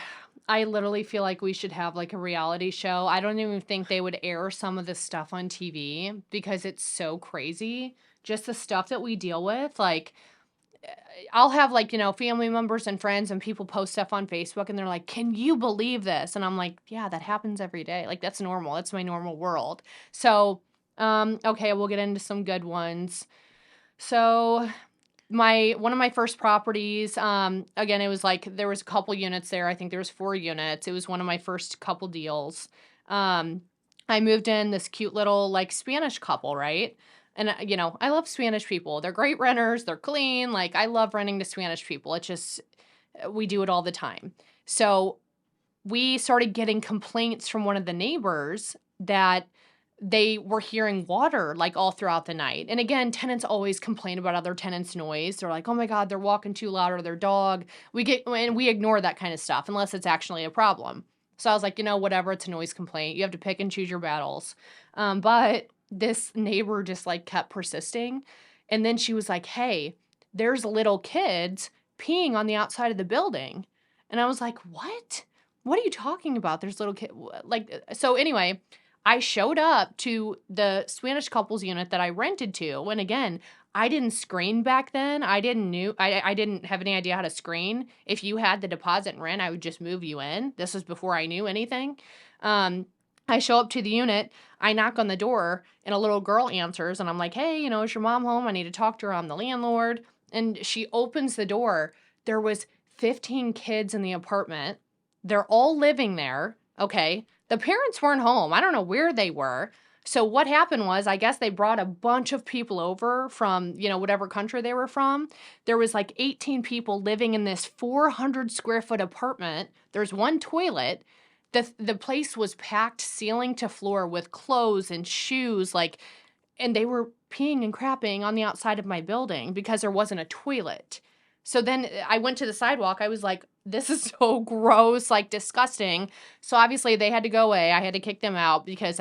I literally feel like we should have like a reality show. I don't even think they would air some of this stuff on TV because it's so crazy. Just the stuff that we deal with. Like, I'll have like, family members and friends and people post stuff on Facebook and they're like, can you believe this? And I'm like, yeah, that happens every day. Like, that's normal. That's my normal world. So, okay, we'll get into some good ones. So, my one of my first properties, again, it was like there was a couple units there. I think there was 4 units. It was one of my first couple deals. Um, I moved in this cute little like Spanish couple, right? And I love Spanish people. They're great renters. They're clean. Like I love renting to Spanish people. It's just we do it all the time. So we started getting complaints from one of the neighbors that they were hearing water like all throughout the night. And again, tenants always complain about other tenants' noise. They're like, "Oh my God, they're walking too loud or their dog." We ignore that kind of stuff unless it's actually a problem. So I was like, whatever, it's a noise complaint. You have to pick and choose your battles. But this neighbor just like kept persisting. And then she was like, "Hey, there's little kids peeing on the outside of the building." And I was like, "What? What are you talking about? There's little kid like so anyway, I showed up to the Spanish couples unit that I rented to. And again, I didn't screen back then. I didn't have any idea how to screen. If you had the deposit and rent, I would just move you in. This was before I knew anything. Um, I show up to the unit, I knock on the door, and a little girl answers, and I'm like, "Hey, is your mom home? I need to talk to her. I'm the landlord." And she opens the door. There was 15 kids in the apartment. They're all living there. Okay. The parents weren't home. I don't know where they were. So what happened was, I guess they brought a bunch of people over from, whatever country they were from. There was like 18 people living in this 400 square foot apartment. There's one toilet. The place was packed ceiling to floor with clothes and shoes, like, and they were peeing and crapping on the outside of my building because there wasn't a toilet. So then I went to the sidewalk. I was like, this is so gross, like disgusting. So obviously they had to go away. I had to kick them out because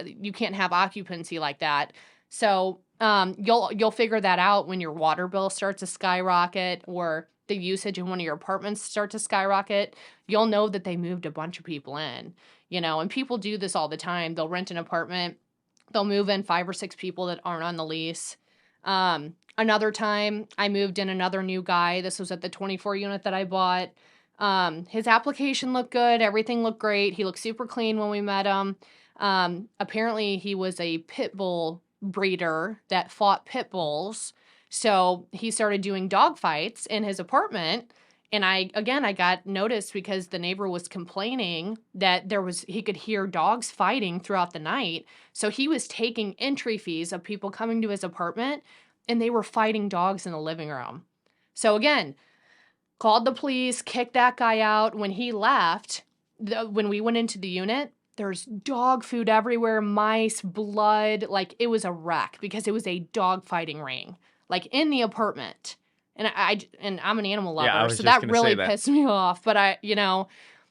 you can't have occupancy like that. So you'll figure that out when your water bill starts to skyrocket or the usage in one of your apartments start to skyrocket. You'll know that they moved a bunch of people in, and people do this all the time. They'll rent an apartment. They'll move in 5 or 6 people that aren't on the lease. Another time, I moved in another new guy. This was at the 24 unit that I bought. His application looked good. Everything looked great. He looked super clean when we met him. Apparently, he was a pit bull breeder that fought pit bulls. So he started doing dog fights in his apartment. And I got noticed because the neighbor was complaining that he could hear dogs fighting throughout the night. So he was taking entry fees of people coming to his apartment and they were fighting dogs in the living room. So again, called the police, kicked that guy out. When he left, when we went into the unit, there's dog food everywhere, mice, blood. Like it was a wreck because it was a dog fighting ring, like in the apartment. And I'm an animal Yeah, I lover, was so just that gonna say really that. pissed me off. But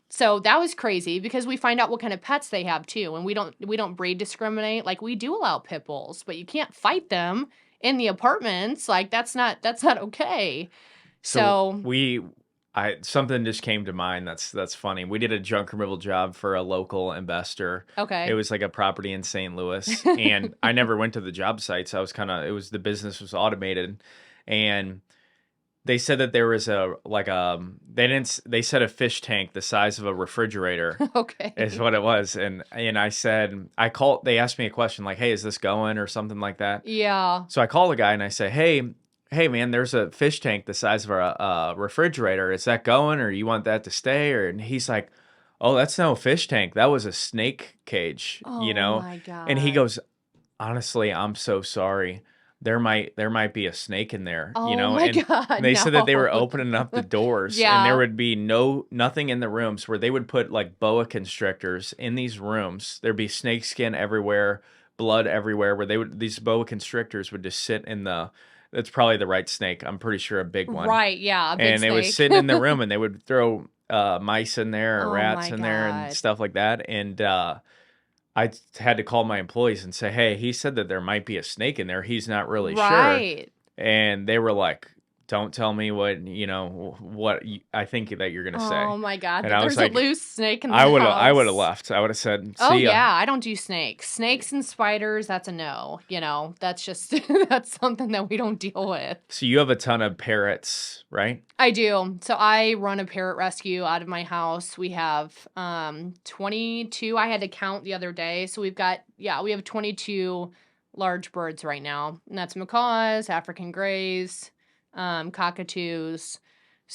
so that was crazy because we find out what kind of pets they have too, and we don't breed discriminate. Like we do allow pit bulls, but you can't fight them in the apartments. Like that's not okay. So So something just came to mind that's funny. We did a junk removal job for a local investor. It okay. was like a property in St. Louis, and I never went to the job sites. I was the business was automated, and they said that there was they said a fish tank the size of a refrigerator is Okay. what it was, and I said they asked me a question like, "Hey, is this going?" or something like that. Yeah. So I call the guy and I say, "Hey, man, there's a fish tank the size of a refrigerator. Is that going, or you want that to stay?" And he's like, "Oh, that's no fish tank. That was a snake cage, you Oh know." my And he God. goes, "Honestly, I'm so sorry. There might be a snake in there, you Oh know." my And God. they said that they were No. opening up the doors, and there Yeah. would be nothing in the rooms where they would put like boa constrictors in these rooms. There'd be snake skin everywhere, blood everywhere, where these boa constrictors would just sit in the. That's probably the right snake. I'm pretty sure a big one. Right. Yeah. A big And they was snake. sitting in the room, and they would throw mice in there or Oh rats my in there and God. stuff like that. And I had to call my employees and say, "Hey, he said that there might be a snake in there. He's not really sure." Right. And they were like, "Don't tell me I think that you're gonna say." Oh my God. And That I was there's a like, loose snake in the I would have house. left. I would have said, Oh "See ya." yeah, I don't do snakes. Snakes and spiders, that's a no. That's just that's something that we don't deal with. So you have a ton of parrots, right? I do. So I run a parrot rescue out of my house. We have 22. I had to count the other day. So we have 22 large birds right now. And that's macaws, African grays, cockatoos.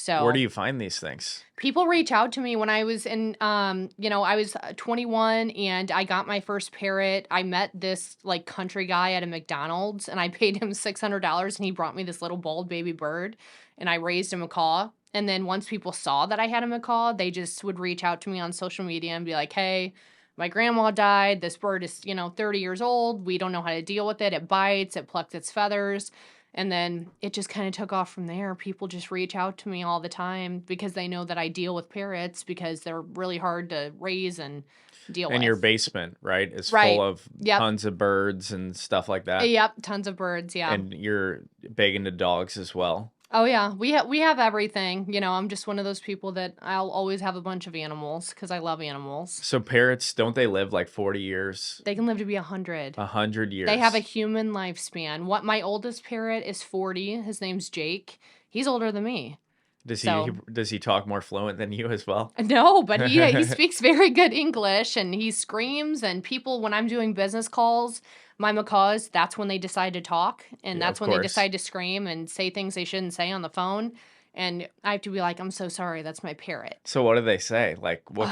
Where do So you find these things? people reach out to me when I was I was 21 and I got my first parrot. I met this like country guy at a McDonald's and I paid him $600 and he brought me this little bald baby bird and I raised a macaw. And then once people saw that I had a macaw, they just would reach out to me on social media and be like, "Hey, my grandma died. This bird is, 30 years old. We don't know how to deal with it. It bites, it plucks its feathers." And then it just kind of took off from there. People just reach out to me all the time because they know that I deal with parrots because they're really hard to raise and deal And your with. basement, right, is full Right. of Yep. tons of birds and stuff like that. Yep. Tons of birds. Yeah. And you're big into dogs as well. Oh yeah. We have everything. I'm just one of those people that I'll always have a bunch of animals because I love animals. So parrots, don't they live like 40 years? They can live to be 100. 100 They have a years. human lifespan. What my oldest parrot is 40. His name's Jake. He's older than me. Does he So does he talk more fluent than you as well? no, but he speaks very good English and he screams and people when I'm doing business calls, my macaws, that's when they decide to talk and Yeah, that's of when they course. decide to scream and say things they shouldn't say on the phone. And I have to be like, "I'm so sorry, that's my parrot." So what do they say? Like what?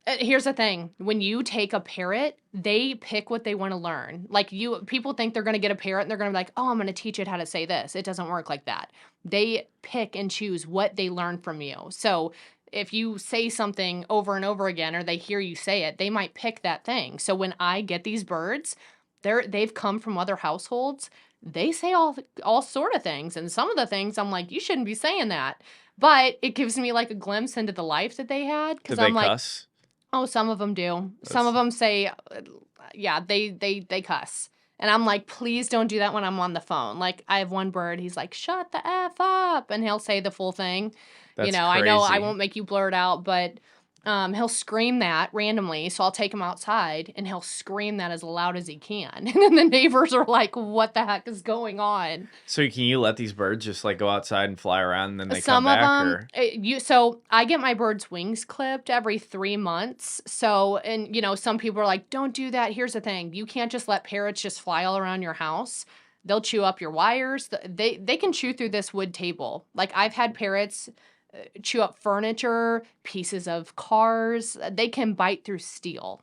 Here's the thing. When you take a parrot, they pick what they want to learn. Like people think they're going to get a parrot and they're going to be like, "Oh, I'm going to teach it how to say this." It doesn't work like that. They pick and choose what they learn from you. So if you say something over and over again or they hear you say it, they might pick that thing. So when I get these birds, they've come from other households. They say all sort of things. And some of the things I'm like, "You shouldn't be saying that." But it gives me like a glimpse into the life that they had Do because they I'm like, cuss? oh, some of them do. Some of That's- them say, yeah, they cuss. And I'm like, "Please don't do that when I'm on the phone." Like, I have one bird, he's like, "Shut the F up." And he'll say the full thing. That's I know I crazy. won't make you blurt out, but he'll scream that randomly. So I'll take him outside and he'll scream that as loud as he can. And then the neighbors are like, "What the heck is going on?" So can you let these birds just like go outside and fly around and then they come Some of back them, or so I get my birds' wings clipped every 3 months. So, and some people are like, "Don't do that." Here's the thing: you can't just let parrots just fly all around your house. They'll chew up your wires. They can chew through this wood table. Like I've had parrots chew up furniture, pieces of cars. They can bite through steel.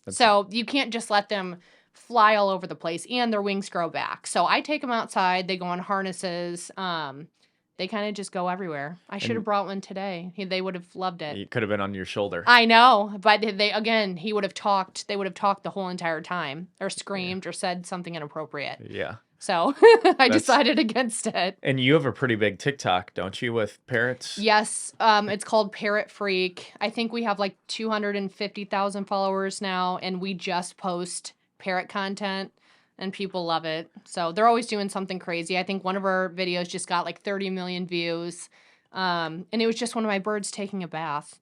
that's So you can't just let them fly all over the place and their wings grow back. So I take them outside. They go on harnesses. They kind of just go everywhere. I should have and brought one today. They would have loved it. it could have been on your shoulder. I know, but he would have talked. They would have talked the whole entire time or Yeah. screamed or said something inappropriate. Yeah. So I That's decided against it. and you have a pretty big TikTok, don't you, with parrots? Yes, it's called Parrot Freak. I think we have like 250,000 followers now, and we just post parrot content, and people love it. So they're always doing something crazy. I think one of our videos just got like 30 million views, and it was just one of my birds taking a bath,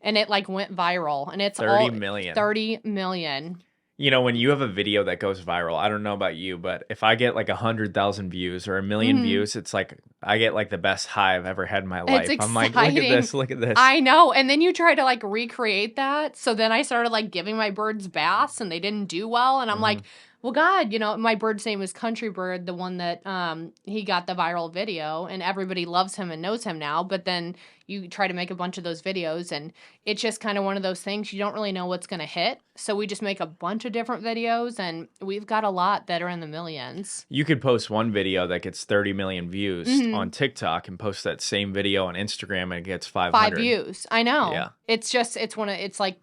and it like went viral, and it's 30 all million. 30 million. You know, when you have a video that goes viral, I don't know about you, but if I get like 100,000 views or a million Mhm. views, it's like I get like the best high I've ever had in my It's life. I'm like, look at exciting. this, look at this. I know. And then you try to like recreate that. So then I started like giving my birds baths and they didn't do well. And I'm like, Mhm. well, God, my bird's name is Country Bird, the one that he got the viral video, and everybody loves him and knows him now. But then you try to make a bunch of those videos, and it's just kind of one of those things you don't really know what's going to hit. So we just make a bunch of different videos, and we've got a lot that are in the millions. You could post one video that gets 30 million views Hmm. on TikTok and post that same video on Instagram and it gets 5 500. views. I know. Yeah. It's like,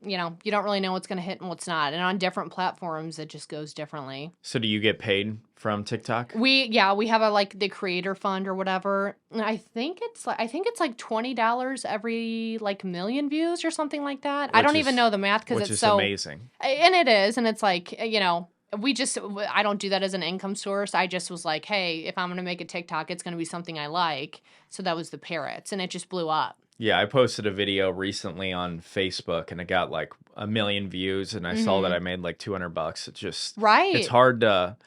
you don't really know what's going to hit and what's not. And on different platforms, it just goes differently. So do you get paid from TikTok? We have the creator fund or whatever. And I think it's like $20 every like million views or something like that. I don't even know the math because Which it's is so amazing. And it is, and it's like, I don't do that as an income source. I just was like, hey, if I'm going to make a TikTok, it's going to be something I like. So that was the parrots, and it just blew up. Yeah, I posted a video recently on Facebook and it got like a million views and I saw that I made like $200. It's just Right. it's hard to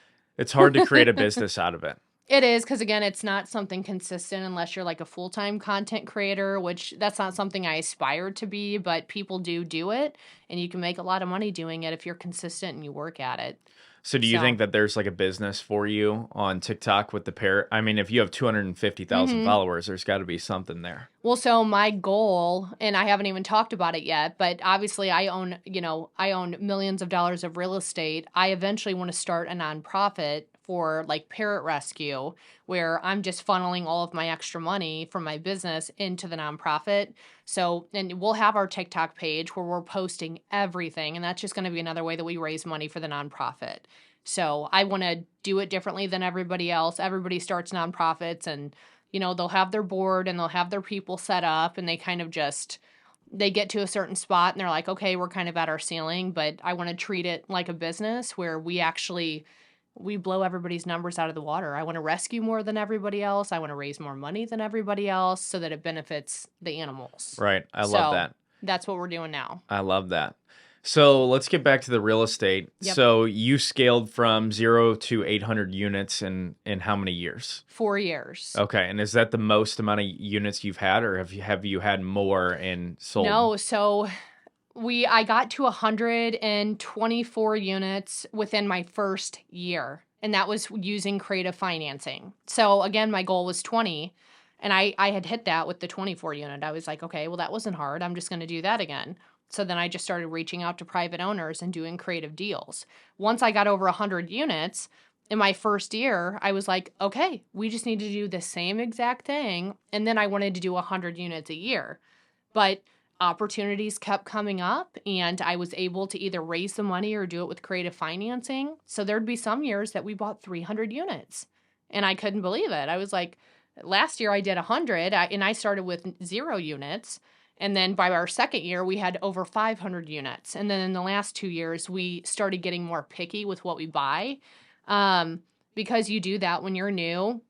create a business out of it. It is, because again, it's not something consistent unless you're like a full-time content creator, which that's not something I aspire to be, but people do it, and you can make a lot of money doing it if you're consistent and you work at it. So do you think that there's like a business for you on TikTok with the parrot? I mean, if you have 250,000 followers, there's got to be something there. Well, so my goal, and I haven't even talked about it yet, but obviously I own millions of dollars of real estate. I eventually want to start a nonprofit for like parrot rescue, where I'm just funneling all of my extra money from my business into the nonprofit. So, and we'll have our TikTok page where we're posting everything, and that's just going to be another way that we raise money for the nonprofit. So I want to do it differently than everybody else. Everybody starts nonprofits, and they'll have their board and they'll have their people set up, and they kind of they get to a certain spot and they're like, okay, we're kind of at our ceiling. But I want to treat it like a business where we blow everybody's numbers out of the water. I want to rescue more than everybody else. I want to raise more money than everybody else so that it benefits the animals. Right. I love that. That's what we're doing now. I love that. So let's get back to the real estate. Yep. So you scaled from 0 to 800 units in how many years? 4 years. Okay. And is that the most amount of units you've had, or have you had more and sold? No. So I got to 124 units within my first year, and that was using creative financing. So again, my goal was 20, and I had hit that with the 24 unit. I was like, okay, well, that wasn't hard. I'm just going to do that again. So then I just started reaching out to private owners and doing creative deals. Once I got over 100 units in my first year, I was like, okay, we just need to do the same exact thing. And then I wanted to do 100 units a year. But opportunities kept coming up, and I was able to either raise the money or do it with creative financing. So there'd be some years that we bought 300 units, and I couldn't believe it. I was like, last year I did 100, and I started with 0 units. And then by our second year, we had over 500 units. And then in the last 2 years, we started getting more picky with what we buy. Because you do that when you're new.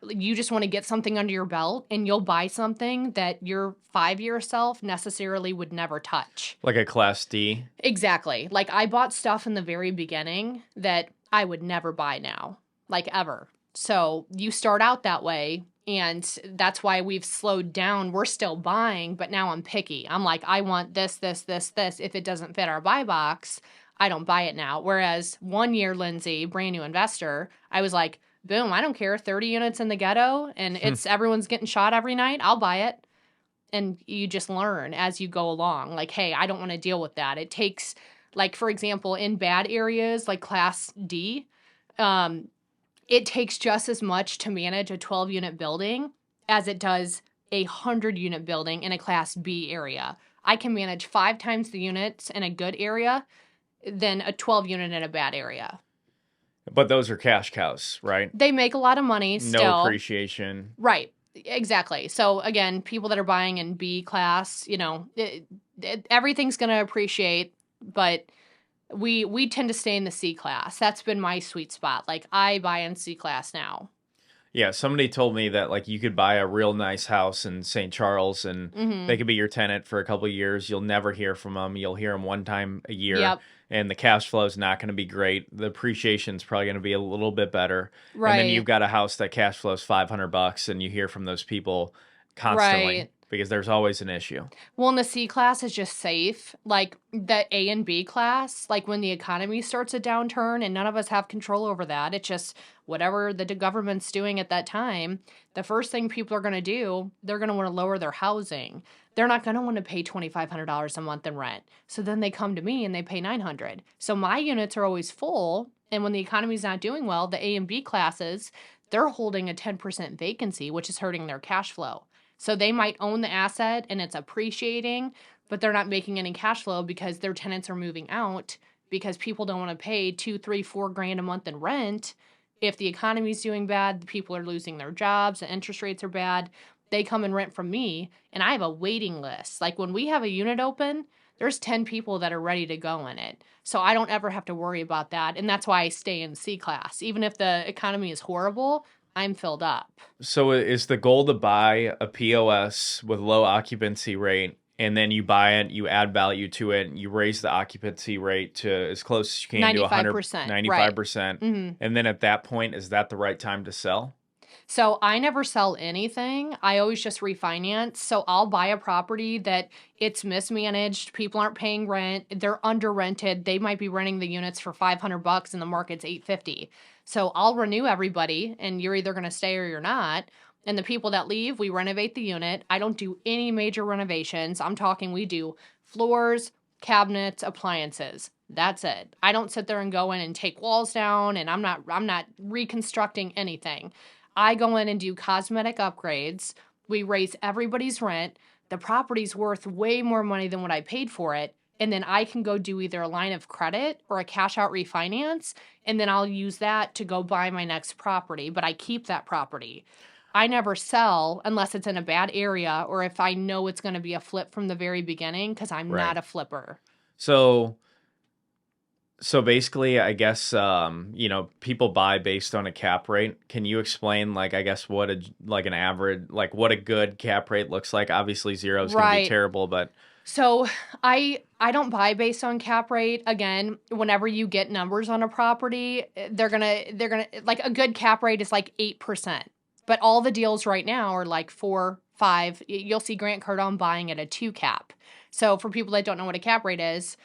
You just want to get something under your belt, and you'll buy something that your 5-year self necessarily would never touch. Like a Class D? Exactly. Like I bought stuff in the very beginning that I would never buy now, like ever. So you start out that way, and that's why we've slowed down. We're still buying, but now I'm picky. I'm like, I want this, this, this, this. If it doesn't fit our buy box, I don't buy it now. Whereas 1 year, Lindsay, brand new investor, I was like, boom, I don't care, 30 units in the ghetto, and everyone's getting shot every night, I'll buy it. And you just learn as you go along. Like, hey, I don't want to deal with that. It takes, like, for example, in bad areas, like Class D, it takes just as much to manage a 12-unit building as it does a 100-unit building in a Class B area. I can manage 5 times the units in a good area than a 12-unit in a bad area. But those are cash cows, right? They make a lot of money No still. appreciation. Right. Exactly. So again, people that are buying in B class, everything's going to appreciate, but we tend to stay in the C class. That's been my sweet spot. Like I buy in C class now. Yeah, somebody told me that like you could buy a real nice house in St. Charles and Mm-hmm. they could be your tenant for a couple of years. You'll never hear from them. You'll hear them one time a year, Yep. and the cash flow is not going to be great. The appreciation is probably going to be a little bit better. And then you've Right. got a house that cash flows $500 and you hear from those people constantly Right. because there's always an issue. Well, and the C class is just safe. Like the A and B class, like when the economy starts a downturn and none of us have control over that, it's just whatever the government's doing at that time. The first thing people are going to do, they're going to want to lower their housing. They're not going to want to pay $2,500 a month in rent. So then they come to me and they pay $900. So my units are always full. And when the economy's not doing well, the A and B classes, they're holding a 10% vacancy, which is hurting their cash flow. So they might own the asset and it's appreciating, but they're not making any cash flow because their tenants are moving out because people don't want to pay 2, 3, 4 grand a month in rent. If the economy's doing bad, the people are losing their jobs, the interest rates are bad. They come and rent from me, and I have a waiting list. Like when we have a unit open, there's 10 people that are ready to go in it. So I don't ever have to worry about that. And that's why I stay in C class. Even if the economy is horrible, I'm filled up. So is the goal to buy a POS with low occupancy rate and then you buy it, you add value to it, and you raise the occupancy rate to as close as you can to 95%. 95%. Right. Mm-hmm. And then at that point, is that the right time to sell? So I never sell anything. I always just refinance. So I'll buy a property that it's mismanaged. People aren't paying rent. They're under rented. They might be renting the units for $500 and the market's $850. So I'll renew everybody and you're either going to stay or you're not. And the people that leave, we renovate the unit. I don't do any major renovations. I'm talking we do floors, cabinets, appliances. That's it. I don't sit there and go in and take walls down and I'm not reconstructing anything. I go in and do cosmetic upgrades. We raise everybody's rent. The property's worth way more money than what I paid for it. And then I can go do either a line of credit or a cash out refinance. And then I'll use that to go buy my next property. But I keep that property. I never sell unless it's in a bad area or if I know it's going to be a flip from the very beginning because I'm Right. not a flipper. So basically, I guess people buy based on a cap rate. Can you explain like I guess what an average like what a good cap rate looks like? Obviously, zero is going to be Right. terrible, but So I don't buy based on cap rate. Again, whenever you get numbers on a property, they're gonna like a good cap rate is like 8%. But all the deals right now are like 4, 5. You'll see Grant Cardone buying at a 2 cap. So for people that don't know what a cap rate is,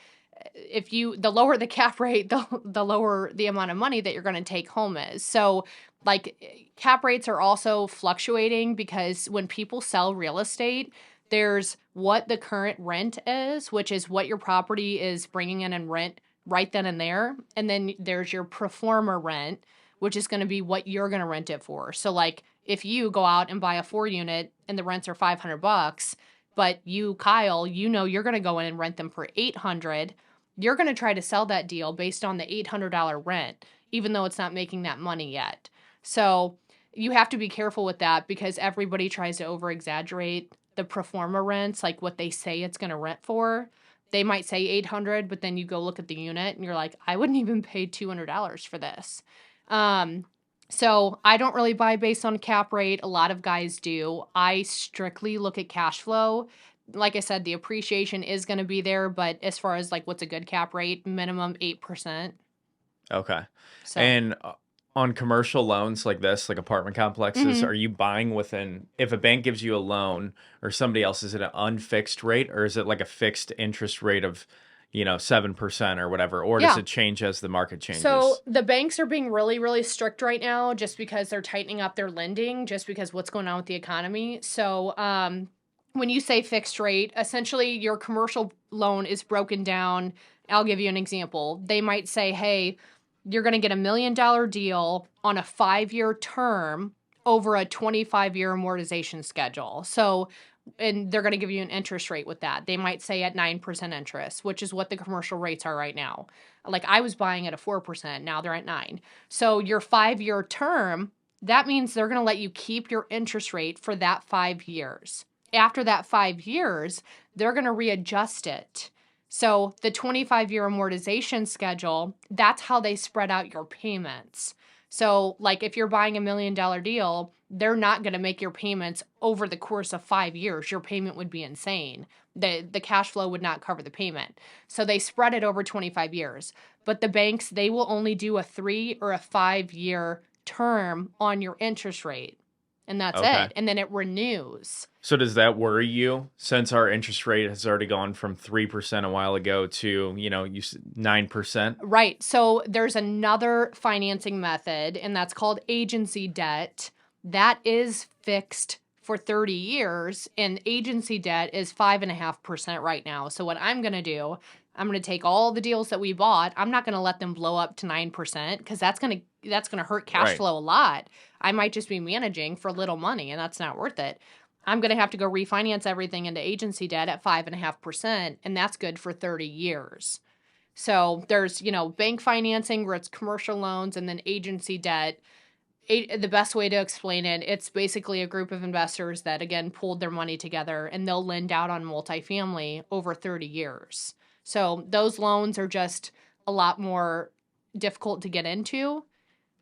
the lower the cap rate, the lower the amount of money that you're going to take home is. So like cap rates are also fluctuating because when people sell real estate, there's what the current rent is, which is what your property is bringing in rent right then and there. And then there's your pro forma rent, which is going to be what you're going to rent it for. So like if you go out and buy a 4 unit and the rents are $500, but you, Kyle, you're going to go in and rent them for $800, you're going to try to sell that deal based on the $800 rent, even though it's not making that money yet. So you have to be careful with that because everybody tries to over exaggerate the pro forma rents, like what they say it's going to rent for. They might say 800, but then you go look at the unit and you're like, I wouldn't even pay $200 for this. So I don't really buy based on cap rate. A lot of guys do. I strictly look at cash flow. Like I said, the appreciation is going to be there, but as far as like what's a good cap rate, minimum 8%. okay. So And on commercial loans like this, like apartment complexes, mhm. are you buying if a bank gives you a loan or somebody else, is it an unfixed rate or is it like a fixed interest rate of, 7% or whatever? Or does Yeah. it change as the market changes? So the banks are being really, really strict right now just because they're tightening up their lending, just because what's going on with the economy. So when you say fixed rate, essentially your commercial loan is broken down. I'll give you an example. They might say, hey, you're going to get $1 million deal on a 5-year term over a 25-year amortization schedule. So and they're going to give you an interest rate with that. They might say at 9% interest, which is what the commercial rates are right now. Like I was buying at a 4%, now they're at 9. So your 5-year term, that means they're going to let you keep your interest rate for that 5 years. After that 5 years, they're going to readjust it. So the 25-year amortization schedule, that's how they spread out your payments. So like if you're buying $1 million deal, they're not going to make your payments over the course of 5 years. Your payment would be insane. The cash flow would not cover the payment. So they spread it over 25 years. But the banks, they will only do a 3 or a 5-year term on your interest rate. And that's Okay. it. And then it renews. So does that worry you, since our interest rate has already gone from 3% a while ago to, 9%? Right. So there's another financing method, and that's called agency debt. That is fixed for 30 years, and agency debt is 5.5% right now. So what I'm going to do, I'm going to take all the deals that we bought. I'm not going to let them blow up to 9% because that's going to hurt cash Right. flow a lot. I might just be managing for little money, and that's not worth it. I'm going to have to go refinance everything into agency debt at 5.5%, and that's good for 30 years. So there's, bank financing where it's commercial loans and then agency debt. The best way to explain it, it's basically a group of investors that, again, pooled their money together and they'll lend out on multifamily over 30 years. So those loans are just a lot more difficult to get into,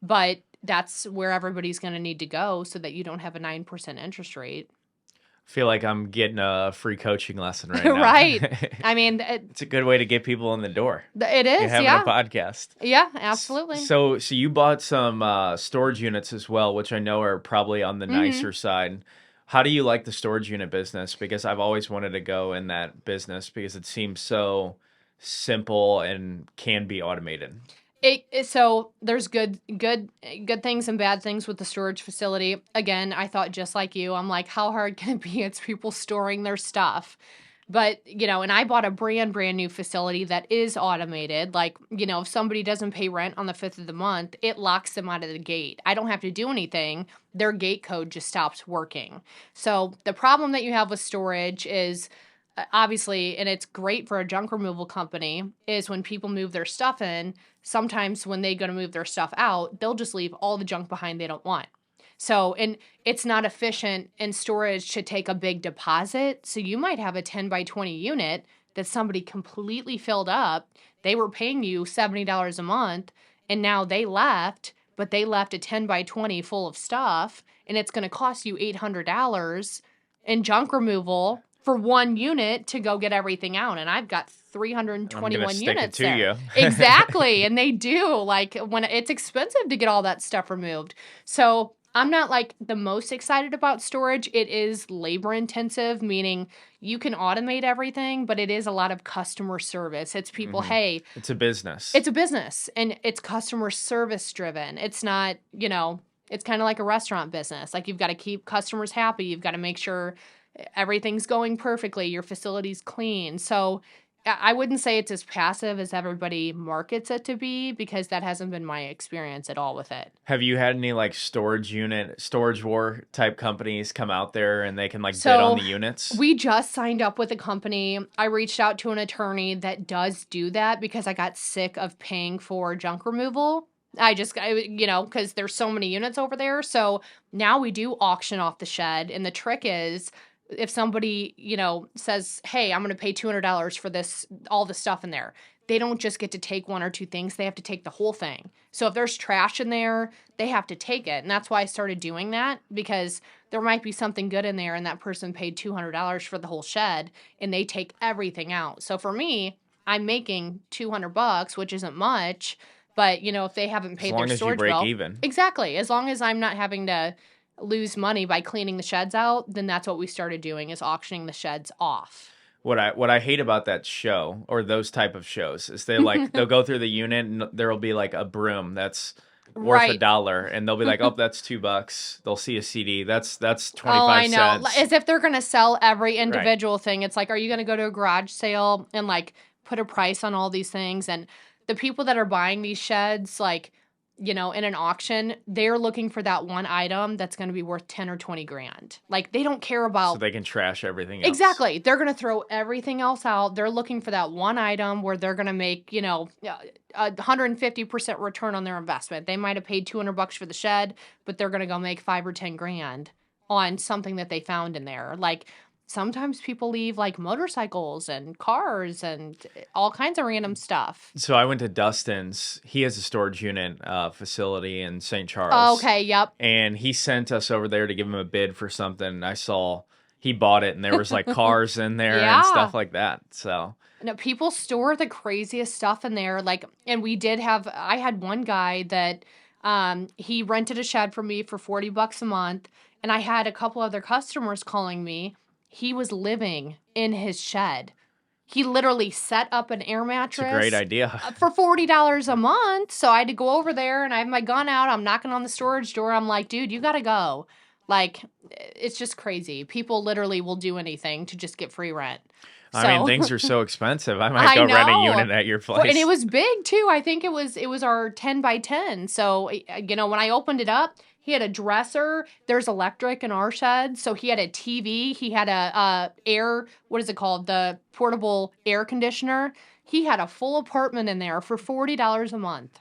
but that's where everybody's going to need to go so that you don't have a 9% interest rate. I feel like I'm getting a free coaching lesson right now. Right. I mean, it's a good way to get people in the door. It is, You're having a podcast. Yeah, absolutely. So you bought some storage units as well, which I know are probably on the nicer side. How do you like the storage unit business? Because I've always wanted to go in that business because it seems so simple and can be automated. So there's good things and bad things with the storage facility. Again, I thought just like you, I'm like, how hard can it be? It's people storing their stuff. But, and I bought a brand new facility that is automated. Like, if somebody doesn't pay rent on the 5th of the month, it locks them out of the gate. I don't have to do anything. Their gate code just stops working. So the problem that you have with storage is obviously, and it's great for a junk removal company, is when people move their stuff in, sometimes when they go to move their stuff out, they'll just leave all the junk behind they don't want. So, and it's not efficient in storage to take a big deposit. So you might have a 10 by 20 unit that somebody completely filled up. They were paying you $70 a month and now they left, but they left a 10 by 20 full of stuff and it's going to cost you $800 in junk removal for one unit to go get everything out. And I've got 321 units there. You. Exactly. And they do, like, when it's expensive to get all that stuff removed. So I'm not like the most excited about storage. It is labor intensive, meaning you can automate everything, but it is a lot of customer service. It's people, hey. It's a business. It's a business and it's customer service driven. It's not, it's kind of like a restaurant business. Like you've got to keep customers happy. You've got to make sure everything's going perfectly. Your facility's clean. So I wouldn't say it's as passive as everybody markets it to be because that hasn't been my experience at all with it. Have you had any like storage war type companies come out there and they can bid on the units? We just signed up with a company. I reached out to an attorney that does do that because I got sick of paying for junk removal. Because there's so many units over there. So now we do auction off the shed. And the trick is, if somebody, says, hey, I'm going to pay $200 for this, all the stuff in there, they don't just get to take one or two things. They have to take the whole thing. So if there's trash in there, they have to take it. And that's why I started doing that, because there might be something good in there and that person paid $200 for the whole shed and they take everything out. So for me, I'm making $200, which isn't much, but if they haven't paid their storage bill. As long as you break even. Exactly. As long as I'm not having to lose money by cleaning the sheds out, then that's what we started doing, is auctioning the sheds off. What I hate about that show, or those type of shows, is they'll go through the unit and there'll be like a broom that's worth $1 and they'll be like, oh, that's $2. They'll see a CD. That's 25 cents. I know. As if they're going to sell every individual thing. It's like, are you going to go to a garage sale and put a price on all these things? And the people that are buying these sheds, in an auction, they're looking for that one item that's going to be worth 10 or 20 grand. Like, they don't care So about. they can trash everything else. Exactly. They're going to throw everything else out. They're looking for that one item where they're going to make, 150% return on their investment. They might have paid $200 for the shed, but they're going to go make 5 or 10 grand on something that they found in there. Like, sometimes people leave like motorcycles and cars and all kinds of random stuff. So I went to Dustin's. He has a storage unit facility in St. Charles. Oh, okay, yep. And he sent us over there to give him a bid for something. I saw he bought it, and there was like cars in there Yeah. and stuff like that. So no, people store the craziest stuff in there. Like, and I had one guy that he rented a shed for me for $40 a month, and I had a couple other customers calling me. He was living in his shed. He literally set up an air mattress. It's a great idea. For $40 a month. So I had to go over there, and I have my gun out. I'm knocking on the storage door. I'm like, dude, you got to go. Like, it's just crazy. People literally will do anything to just get free rent. I mean, things are so expensive. I might go rent a unit at your place. And it was big, too. I think it was our 10 by 10. So, when I opened it up, he had a dresser. There's electric in our shed. So he had a TV. He had what is it called? The portable air conditioner. He had a full apartment in there for $40 a month.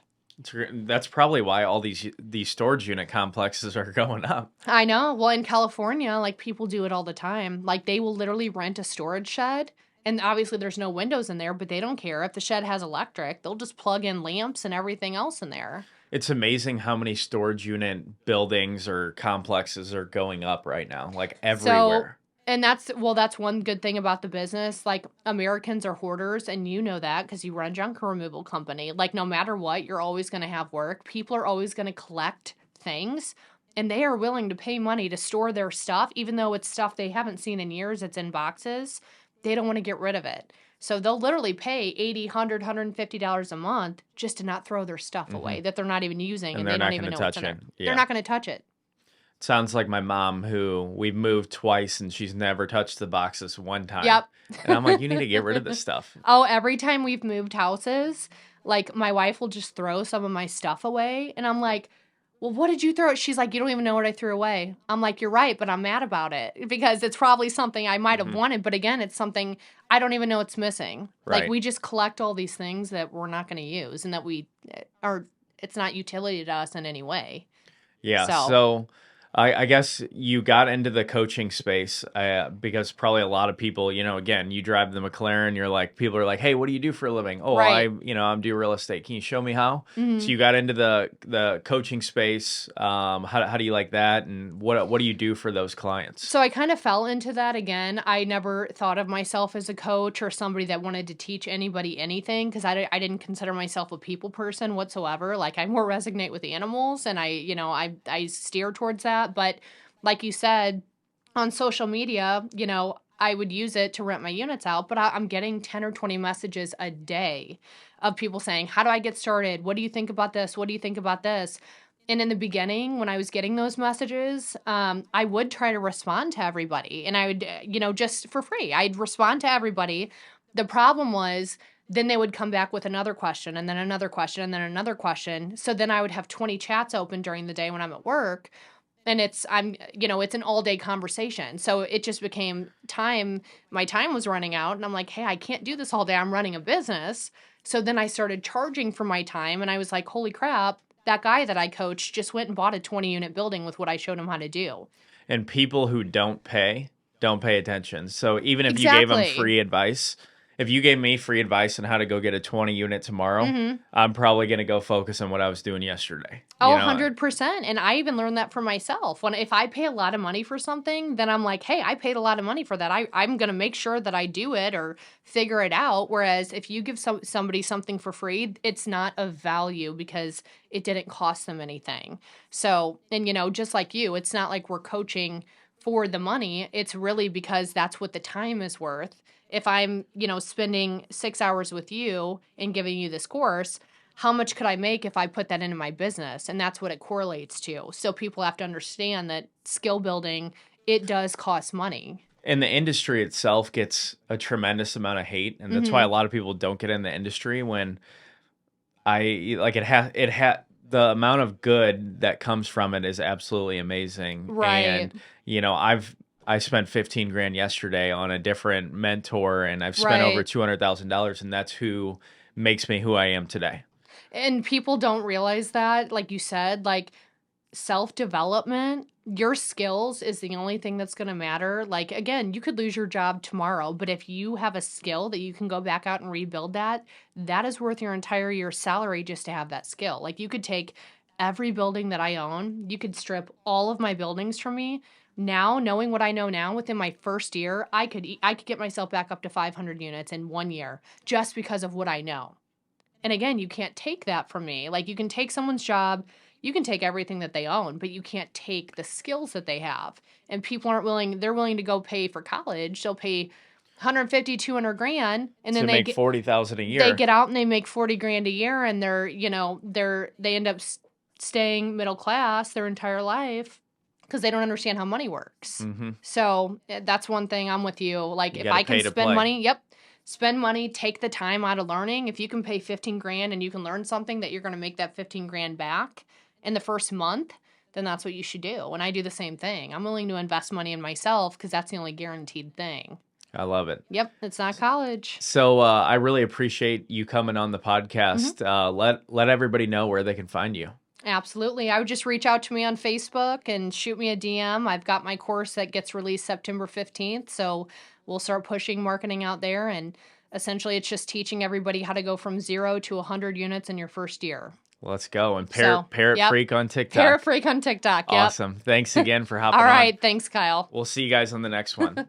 That's probably why all these storage unit complexes are going up. I know. Well, in California, like, people do it all the time. Like, they will literally rent a storage shed. And obviously there's no windows in there, but they don't care. If the shed has electric, they'll just plug in lamps and everything else in there. It's amazing how many storage unit buildings or complexes are going up right now, like everywhere. And that's one good thing about the business. Like, Americans are hoarders, and you know that because you run a junk removal company. Like, no matter what, you're always going to have work. People are always going to collect things, and they are willing to pay money to store their stuff, even though it's stuff they haven't seen in years. It's in boxes. They don't want to get rid of it. So they'll literally pay $80, $100, $150 a month just to not throw their stuff away that they're not even using, and they don't even know what's in it. Yeah. They're not going to touch it. Sounds like my mom, who we've moved twice and she's never touched the boxes one time. Yep. And I'm like, you need to get rid of this stuff. Oh, every time we've moved houses, like, my wife will just throw some of my stuff away. And I'm like, well, what did you throw? She's like, you don't even know what I threw away. I'm like, you're right, but I'm mad about it because it's probably something I might have wanted. But again, it's something I don't even know it's missing. Right. Like, we just collect all these things that we're not going to use and that it's not utility to us in any way. Yeah. So I guess you got into the coaching space because probably a lot of people, again, you drive the McLaren, you're like, people are like, hey, what do you do for a living? Oh, right. I'm do real estate. Can you show me how? Mm-hmm. So you got into the coaching space. How do you like that? And what do you do for those clients? So I kind of fell into that again. I never thought of myself as a coach or somebody that wanted to teach anybody anything because I didn't consider myself a people person whatsoever. Like, I more resonate with animals, and I steer towards that. But like you said, on social media, I would use it to rent my units out, but I'm getting 10 or 20 messages a day of people saying, how do I get started? What do you think about this? What do you think about this? And in the beginning, when I was getting those messages, I would try to respond to everybody, and I would, just for free, I'd respond to everybody. The problem was, then they would come back with another question, and then another question, and then another question. So then I would have 20 chats open during the day when I'm at work. And it's an all day conversation. So it just became my time was running out, and I'm like, hey, I can't do this all day. I'm running a business. So then I started charging for my time, and I was like, holy crap, that guy that I coached just went and bought a 20-unit building with what I showed him how to do. And people who don't pay attention. So even if you gave them free advice, if you gave me free advice on how to go get a 20-unit tomorrow, I'm probably going to go focus on what I was doing yesterday. Oh, 100%. And I even learned that for myself. If I pay a lot of money for something, then I'm like, hey, I paid a lot of money for that. I'm going to make sure that I do it or figure it out. Whereas if you give somebody something for free, it's not of value because it didn't cost them anything. So, and just like you, it's not like we're coaching for the money. It's really because that's what the time is worth. If I'm, spending 6 hours with you and giving you this course, how much could I make if I put that into my business? And that's what it correlates to. So people have to understand that skill building, it does cost money. And the industry itself gets a tremendous amount of hate. And that's why a lot of people don't get in the industry when the amount of good that comes from it is absolutely amazing. Right. And, I spent 15 grand yesterday on a different mentor, and I've spent over Right. $200,000, and that's who makes me who I am today. And people don't realize that, like you said, like self-development, your skills is the only thing that's going to matter. Like, again, you could lose your job tomorrow, but if you have a skill that you can go back out and rebuild that, that is worth your entire year's salary just to have that skill. Like, you could take every building that I own, you could strip all of my buildings from me. Now, knowing what I know now, within my first year, I could get myself back up to 500 units in 1 year just because of what I know. And again, you can't take that from me. Like, you can take someone's job, you can take everything that they own, but you can't take the skills that they have. And people aren't willing, they're willing to go pay for college. They'll pay 150, 200 grand, and then To make 40,000 a they year. get out and they make 40 grand a year, and they end up staying middle class their entire life because they don't understand how money works. Mm-hmm. So that's one thing I'm with you. Like, You if gotta I can pay to spend play. money, yep, spend money, take the time out of learning. If you can pay 15 grand and you can learn something that you're going to make that 15 grand back in the first month, then that's what you should do. And I do the same thing. I'm willing to invest money in myself because that's the only guaranteed thing. I love it. Yep, it's not college. So I really appreciate you coming on the podcast. Let everybody know where they can find you. Absolutely. I would just reach out to me on Facebook and shoot me a DM. I've got my course that gets released September 15th. So we'll start pushing marketing out there. And essentially, it's just teaching everybody how to go from 0 to 100 units in your first year. Let's go. And So, Parrot yep. Freak on TikTok. Parrot Freak on TikTok. Yep. Awesome. Thanks again for hopping All on. right. Thanks, Kyle. We'll see you guys on the next one.